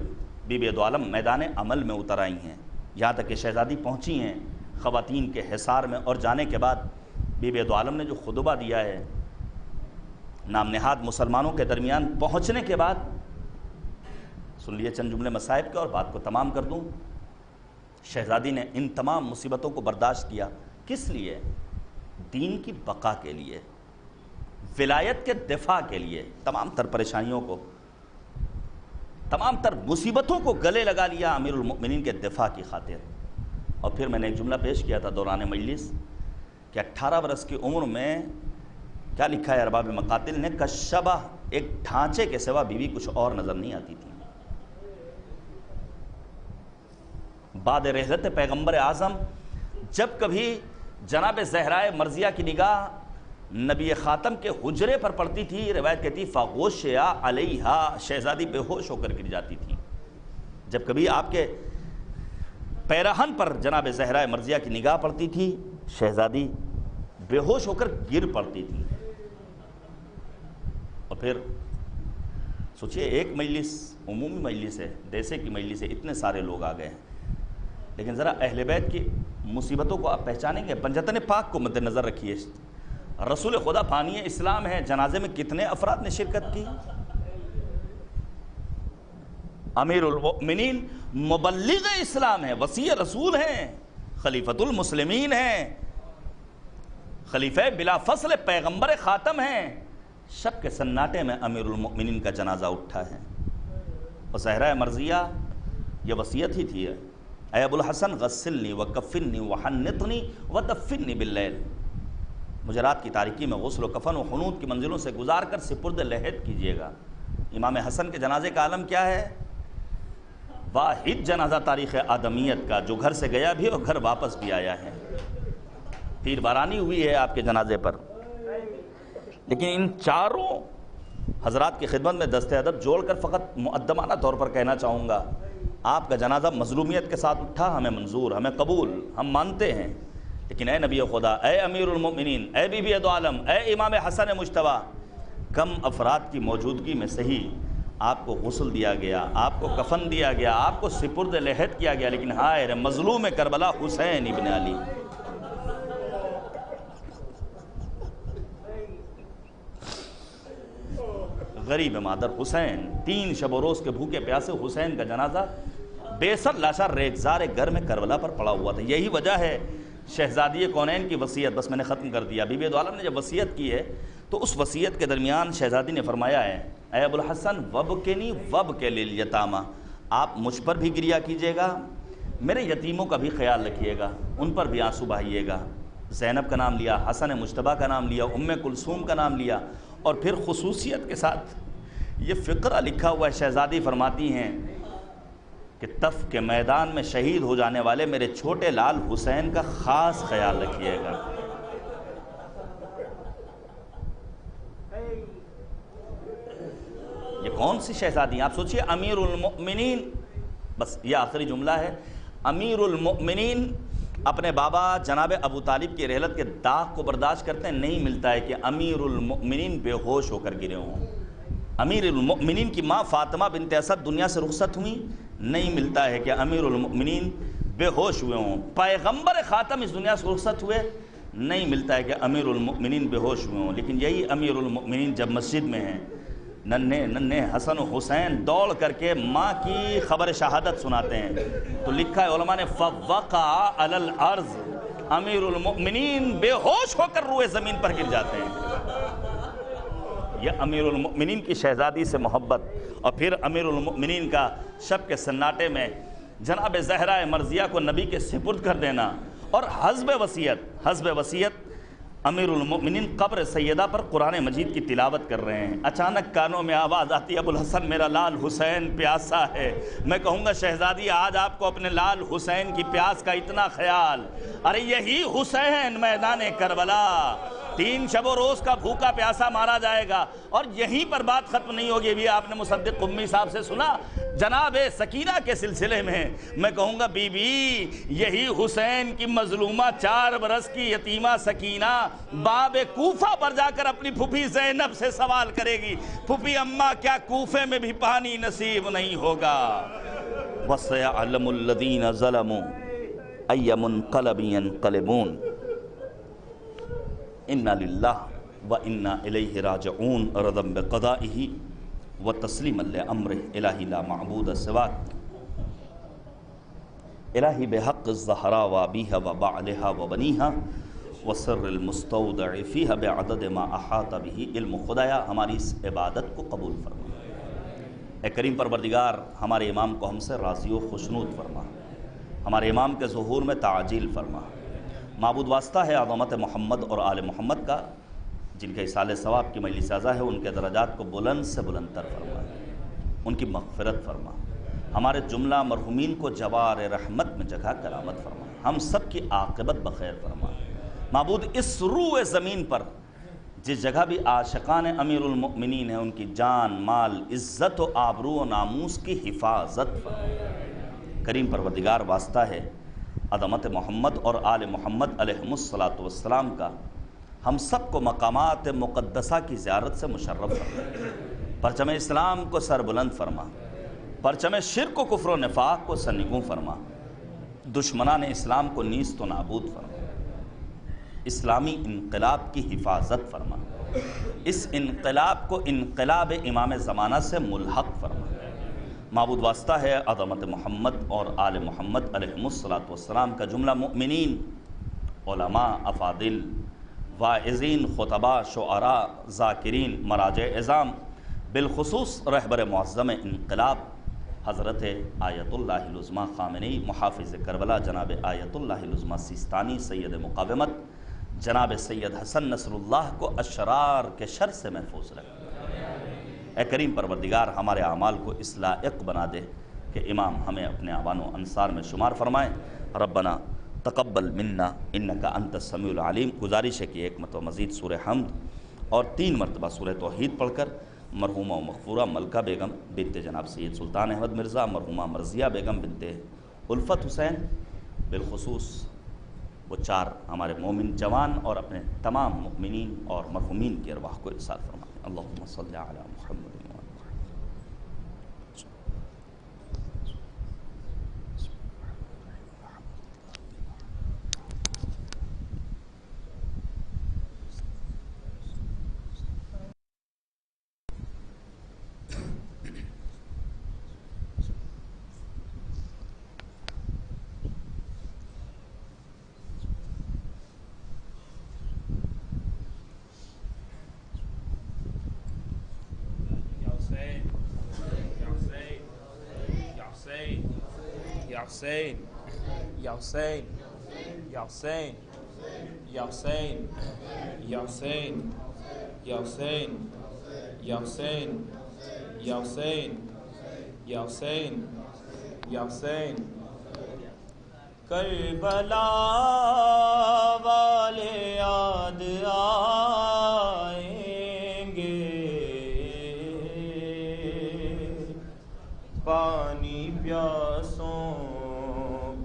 بی بی دو عالم میدان عمل میں اتر آئی ہیں، یہاں تک کہ شہزادی پہنچی ہیں خواتین کے حصار میں، اور جانے کے بعد بی بی دو عالم نے جو خطبہ دیا ہے نام نہاد مسلمانوں کے درمیان پہنچنے کے بعد، سن لیے چند جملے مصائب کے اور بات کو تمام کر دوں۔ شہزادی نے ان تمام مصیبتوں کو برداشت کیا، کس لیے؟ دین کی بقا کے لیے، ولایت کے دفاع کے لیے، تمام تر پریشانیوں کو، تمام تر مصیبتوں کو گلے لگا لیا امیر المؤمنین کے دفاع کی خاطر۔ اور پھر میں نے ایک جملہ پیش کیا تھا دوران مجلس کہ 18 برس کی عمر میں کیا لکھا ہے ارباب مقاتل نے، کشبہ، ایک ڈھانچے کے سوا بیوی کچھ اور نظر نہیں آتی تھی۔ بعد رحلت پیغمبر اعظم جب کبھی جناب زہرائے مرضیہ کی نگاہ نبی خاتم کے حجرے پر پڑتی تھی، روایت کہتی فغوشیا علیہا، شہزادی بے ہوش ہو کر گر جاتی تھی۔ جب کبھی آپ کے پیراہن پر جناب زہرائے مرضیہ کی نگاہ پڑتی تھی، شہزادی بے ہوش ہو کر گر پڑتی تھی۔ اور پھر سوچئے ایک مجلس، عمومی مجلس ہے، دیسے کی مجلس ہے، اتنے سارے لوگ آ گئے ہیں، لیکن ذرا اہل بیت کی مصیبتوں کو آپ پہچانیں گے؟ پنجتن پاک کو مد نظر رکھیے، رسول خدا بانی اسلام ہے، جنازے میں کتنے افراد نے شرکت کی؟ امیر المؤمنین مبلغ اسلام ہے، وصی رسول ہیں، خلیفۃ المسلمین ہیں، خلیفہ بلا فصل پیغمبر خاتم ہیں، شب کے سناٹے میں امیر المؤمنین کا جنازہ اٹھا ہے۔ اور زہرہ مرضیہ یہ وصیت ہی تھی، اے ابو الحسن غسلنی وکفنی وحنطنی ودفنی باللیل، مجھے رات کی تاریکی میں غسل و کفن و حنوط کی منزلوں سے گزار کر سپرد لحد کیجیے گا۔ امام حسن کے جنازے کا عالم کیا ہے؟ واحد جنازہ تاریخ آدمیت کا جو گھر سے گیا بھی اور گھر واپس بھی آیا ہے، پیر بارانی ہوئی ہے آپ کے جنازے پر۔ لیکن ان چاروں حضرات کی خدمت میں دست ادب جوڑ کر فقط مقدمانہ طور پر کہنا چاہوں گا، آپ کا جنازہ مظلومیت کے ساتھ اٹھا، ہمیں منظور، ہمیں قبول، ہم مانتے ہیں، لیکن اے نبی خدا، اے امیر المؤمنین، اے بی بی دو عالم، اے امام حسن مجتبی، کم افراد کی موجودگی میں صحیح آپ کو غسل دیا گیا، آپ کو کفن دیا گیا، آپ کو سپرد لحد کیا گیا، لیکن ہائے رے مظلوم کربلا حسین ابن علی، غریب مادر حسین، 3 شب و روز کے بھوکے پیاسے حسین کا جنازہ بے سر لاشا ریگزار گھر میں کربلا پر پڑا ہوا تھا۔ یہی وجہ ہے شہزادی کونین کی وصیت، بس میں نے ختم کر دیا، بی بی دو عالم نے جب وصیت کی ہے تو اس وصیت کے درمیان شہزادی نے فرمایا ہے، اے ابو الحسن وبکنی وبک للیتامى، آپ مجھ پر بھی گریہ کیجیے گا، میرے یتیموں کا بھی خیال رکھیے گا، ان پر بھی آنسو بہائیے گا۔ زینب کا نام لیا، حسن مجتبی کا نام لیا، ام کلثوم کا نام لیا، اور پھر خصوصیت کے ساتھ یہ فقرہ لکھا ہوا ہے۔ شہزادی فرماتی ہیں کہ طف کے میدان میں شہید ہو جانے والے میرے چھوٹے لال حسین کا خاص خیال رکھیے گا۔ یہ کون سی شہزادی ہیں؟ آپ سوچئے، امیر المؤمنین، بس یہ آخری جملہ ہے، امیر المؤمنین اپنے بابا جناب ابو طالب کی رحلت کے داغ کو برداشت کرتے ہیں، نہیں ملتا ہے کہ امیر المؤمنین بے ہوش ہو کر گرے ہوں۔ امیر المؤمنین کی ماں فاطمہ بنت اسد دنیا سے رخصت ہوئیں، نہیں ملتا ہے کہ امیر المؤمنین بے ہوش ہوئے ہوں۔ پیغمبر خاتم اس دنیا سے رخصت ہوئے، نہیں ملتا ہے کہ امیر المؤمنین بے ہوش ہوئے ہوں۔ لیکن یہی امیر المؤمنین جب مسجد میں ہیں، ننھے ننھے حسن و حسین دوڑ کر کے ماں کی خبر شہادت سناتے ہیں، تو لکھا ہے علماء نے فوقع علی الارض، امیر المؤمنین بے ہوش ہو کر روئے زمین پر گر جاتے ہیں۔ یہ امیر المؤمنین کی شہزادی سے محبت، اور پھر امیر المؤمنین کا شب کے سناٹے میں جناب زہرہ مرضیہ کو نبی کے سپرد کر دینا، اور حسب وصیت امیر المؤمنین قبر سیدہ پر قرآن مجید کی تلاوت کر رہے ہیں۔ اچانک کانوں میں آواز آتی ہے، ابو الحسن میرا لال حسین پیاسا ہے۔ میں کہوں گا شہزادی، آج آپ کو اپنے لال حسین کی پیاس کا اتنا خیال، ارے یہی حسین میدان کربلا 3 شب و روز کا بھوکا پیاسا مارا جائے گا، اور یہیں پر بات ختم نہیں ہوگی۔ بھی آپ نے مصدق قمی صاحب سے سنا جناب سکینہ کے سلسلے میں، میں کہوں گا بی بی، یہی حسین کی مظلومہ 4 برس کی یتیمہ سکینہ باب کوفہ پر جا کر اپنی پھوپھی زینب سے سوال کرے گی، پھوپھی اماں کیا کوفے میں بھی پانی نصیب نہیں ہوگا؟ وَسَيَعْلَمُ الَّذِينَ ظَلَمُوا أَيَّ مُنْقَلَبٍ يَنْقَلِبُونَ اِنَّا لِلَّهِ وَإِنَّا إِلَيْهِ رَاجِعُونَ رَضًا بِقَضَائِهِ وَتَسْلِيمًا لِأَمْرِهِ إِلَٰهِ لَا مَعْبُودَ سِوَاكَ إِلَٰهِ بِحَقِّ الزَّهْرَاءِ وَأَبِيهَا وَبَعْلِهَا وَبَنِيهَا وَسِرِّ الْمُسْتَوْدَعِ فِيهَا بِعَدَدِ مَا أَحَاطَ بِهِ علم خدایا ہماری اس عبادت کو قبول فرما۔ اے کریم پروردگار، ہمارے امام کو ہم سے راضی و خوشنود فرما، ہمارے امام کے ظہور میں تعجیل فرما۔ معبود واسطہ ہے عظمت محمد اور آل محمد کا، جن کے اصال ثواب کی مجلس اعضا ہے، ان کے درجات کو بلند سے بلند تر فرما، ان کی مغفرت فرما، ہمارے جملہ مرحومین کو جوار رحمت میں جگہ کرامت فرما، ہم سب کی عاقبت بخیر فرما۔ معبود اس روح زمین پر جس جگہ بھی عاشقان امیر المؤمنین ہیں، ان کی جان، مال، عزت و آبرو و ناموس کی حفاظت فرما۔ کریم پروردگار واسطہ ہے عظمت محمد اور آل محمد علیہم الصلاۃ کا، ہم سب کو مقامات مقدسہ کی زیارت سے مشرف فرما، پرچم اسلام کو سر بلند فرما، پرچم شرک و کفر و نفاق کو سرنگوں فرما، دشمنان اسلام کو نیست و نابود فرما، اسلامی انقلاب کی حفاظت فرما، اس انقلاب کو انقلاب امام زمانہ سے ملحق فرما۔ معبود واسطہ ہے عظمت محمد اور آل محمد علیہ السلام کا جملہ مؤمنین، علماء، افاضل، واعظین، خطباء، شعراء، ذاکرین، مراجع اعظام، بالخصوص رہبر معظم انقلاب حضرت آیت اللہ العظمیٰ خامنئی محافظ کربلا جناب آیت اللہ العظمیٰ سیستانی سید مقاومت جناب سید حسن نصر اللہ کو اشرار کے شر سے محفوظ رکھ۔ اے کریم پروردگار ہمارے اعمال کو اس لائق بنا دے کہ امام ہمیں اپنے اعوان و انصار میں شمار فرمائے۔ ربنا تقبل منا انکا انت السمیع العلیم۔ گزارش ہے کہ ایک مرتبہ مزید سورہ حمد اور 3 مرتبہ سورہ توحید پڑھ کر مرحومہ و مغفورہ ملکہ بیگم بنت جناب سید سلطان احمد مرزا، مرحومہ مرضیہ بیگم بنت الفت حسین، بالخصوص وہ 4 ہمارے مومن جوان اور اپنے تمام مؤمنین اور مرحومین کی ارواح کو ارسال فرمائیں۔ اللہم صلی علی محمد Ya Hussein, Ya Hussein, Ya Hussein, Ya Hussein, Ya Hussein, Ya Hussein, Ya Hussein, Ya Hussein, Ya Hussein, Ya Hussein. Karbala والے یاد آئیں گے، پانی پیاسوں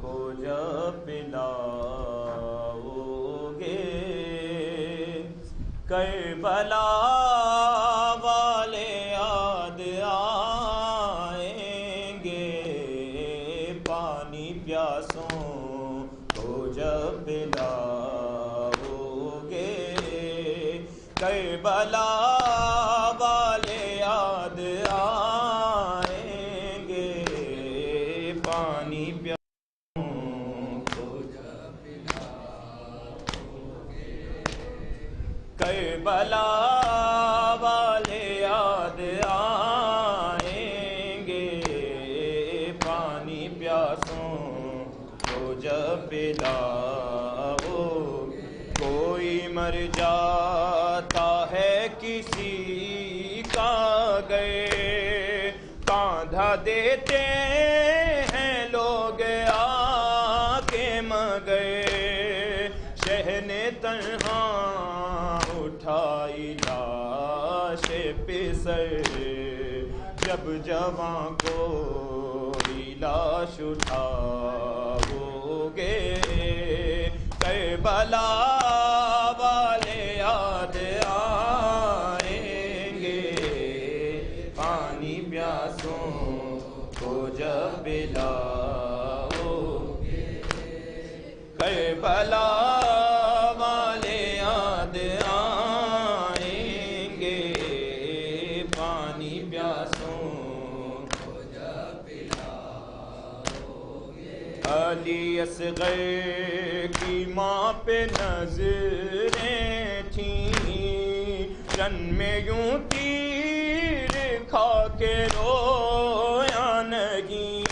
کو جب پلاؤ گے، کربلا والے یاد آئیں گے، پانی پیاسوں کو جب پلاؤ گے، کربلا والے یاد آئیں گے، پانی پیاسوں کو جب پلاؤ گے، کربلا والے یاد آئیں گے، پانی پیاسوں کو جب پلاؤ۔ کوئی مر جاتا ہے کسی کا گئے، کاندھا دیتے ہیں لوگ آ کے مگر، شہن تنہا اٹھائی لاش پسر، جب جواں کو لاش اٹھاؤ گے، کربلا والے یاد آئیں گے، پانی پیاسوں کو جب پلاؤ گے، کربلا والے یاد آئیں گے، پانی پیاسوں کو جب پلاؤ گے۔ علی اصغر کی ماں پہ نظریں تھیں، رن میں یوں تیر کھا کے رویا نہیں،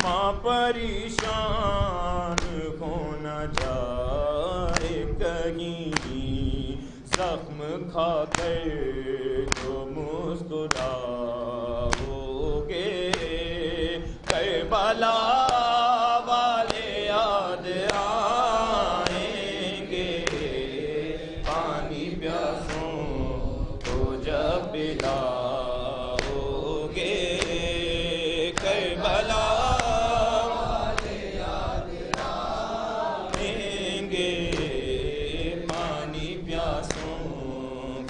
ماں پریشان ہو نہ جائے کہیں، زخم کھا کر جو مسکراؤ گے، کربلا والے یاد آئیں گے، پانی پیاسوں کو جب پلاؤ گے، کربلا والے یاد آئیں گے، پانی پیاسوں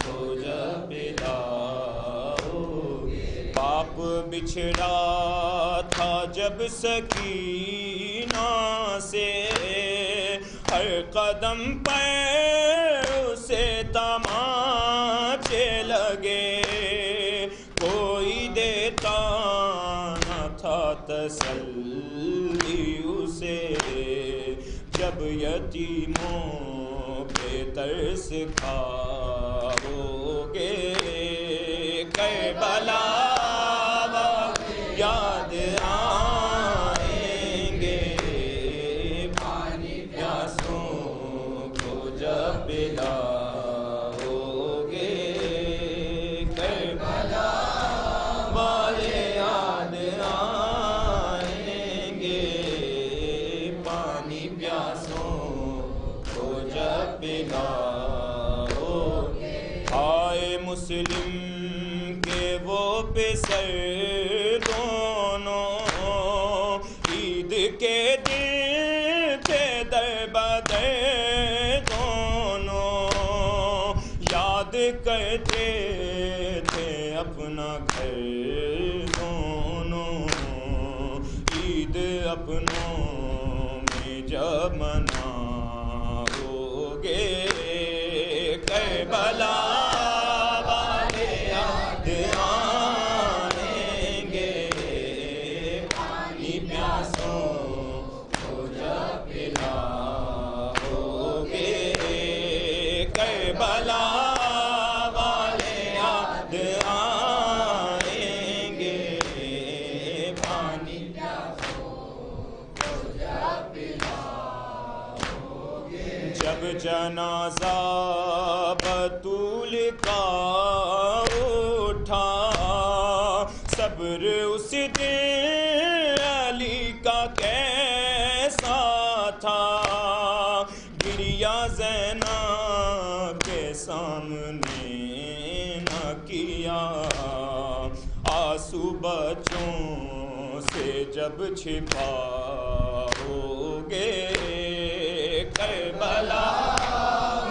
کو جب پلاؤ گے۔ باپ بچھڑا تھا جب سکینہ سے، ہر قدم پر اسے تماچے لگے، کوئی دیتا نہ تھا تسلی اسے، جب یتیموں پہ ترس کھاؤ گے، کربلا یاد آئیں گے، پانی پیاسوں کو جب پلاؤ گے، کربلا والے یاد آئیں گے، پانی پیاسوں کو جب پلاؤ گے۔ آئے مسلم کے وہ پسر دونوں، عید کے دن تھے در بدر دونوں، یاد کرتے تھے اپنا گھر دونوں، عید اپنوں میں جب مناؤ گے، کربلا والے یاد آئیں گے، پانی پیاسوں کو جب پلاؤ گے، کربلا والے یاد آئیں گے، پانی پیاسوں کو جب پلاؤ گے۔ جب جنازہ بطول کا اٹھا، صبر اس دن علی کا کیسا تھا، گریا زینب کے سامنے نہ کیا، آنسو بچوں سے جب چھپاؤ گے، کربلا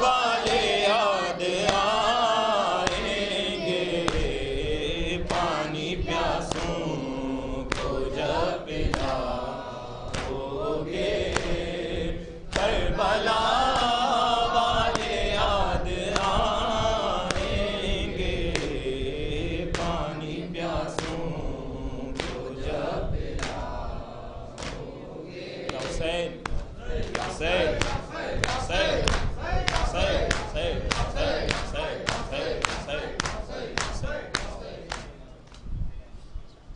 والے یاد آئیں گے، پانی پیاسوں کو جب پلاؤ گے، کربلا والے یاد آئیں گے، پانی پیاسوں کو جب پلاؤ گے۔ حسین حسین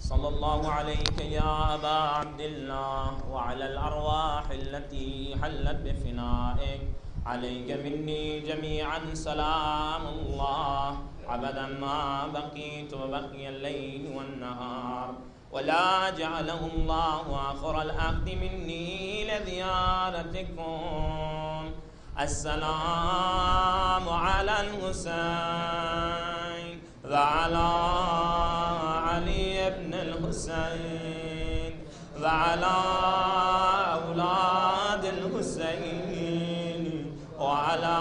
صلى الله عليك يا أبا عبد الله وعلى الأرواح التي حلت بفنائك، عليك مني جميعا سلام الله أبدا ما بقيت وبقي الليل والنهار، ولا جعله الله آخر العهد مني لزيارتكم. السلام على الحسين وعلى علي بن الحسين وعلى أولاد الحسين وعلى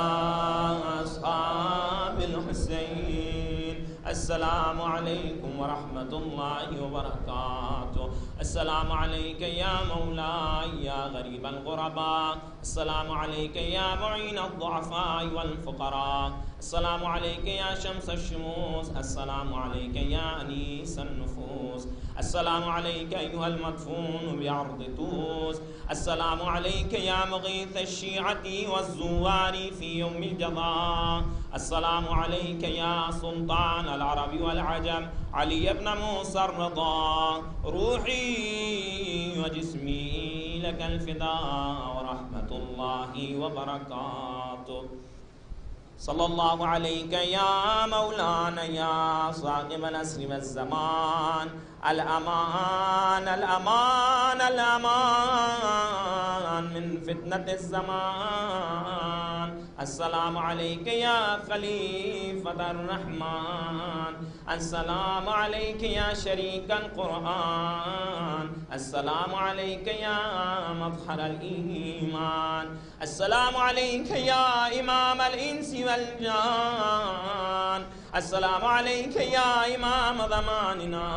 أصحاب الحسين. السلام عليكم ورحمة الله وبركاته. السلام عليك يا مولاي يا غريب الغرباء. السلام عليك يا معين الضعفاء والفقراء. السلام عليك يا شمس الشموس. السلام عليك يا أنيس النفوس. السلام عليك أيها المدفون بعرض طوس. السلام عليك يا مغيث الشيعة والزوار في يوم الجزاء. السلام عليك يا سلطان العرب والعجم علي بن موسى الرضا. روحي وجسمي لك الفداء ورحمة الله وبركاته. صلى الله عليك يا مولانا يا صاحب العصر والزمان. الأمان الأمان الأمان من فتنة الزمان. السلام عليك يا خليفة الرحمن. السلام عليك يا شريك القرآن. السلام عليك يا مظهر الإيمان. السلام عليك يا إمام الإنس والجان. السلام عليك يا إمام زماننا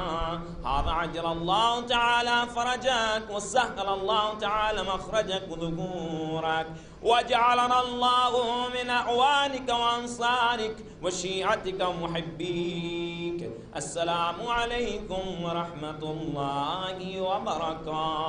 هذا عجل الله تعالى فرجك وسهل الله تعالى مخرجك وذكورك وجعلنا الله من أعوانك وأنصارك وشيعتك ومحبيك. السلام عليكم ورحمة الله وبركاته.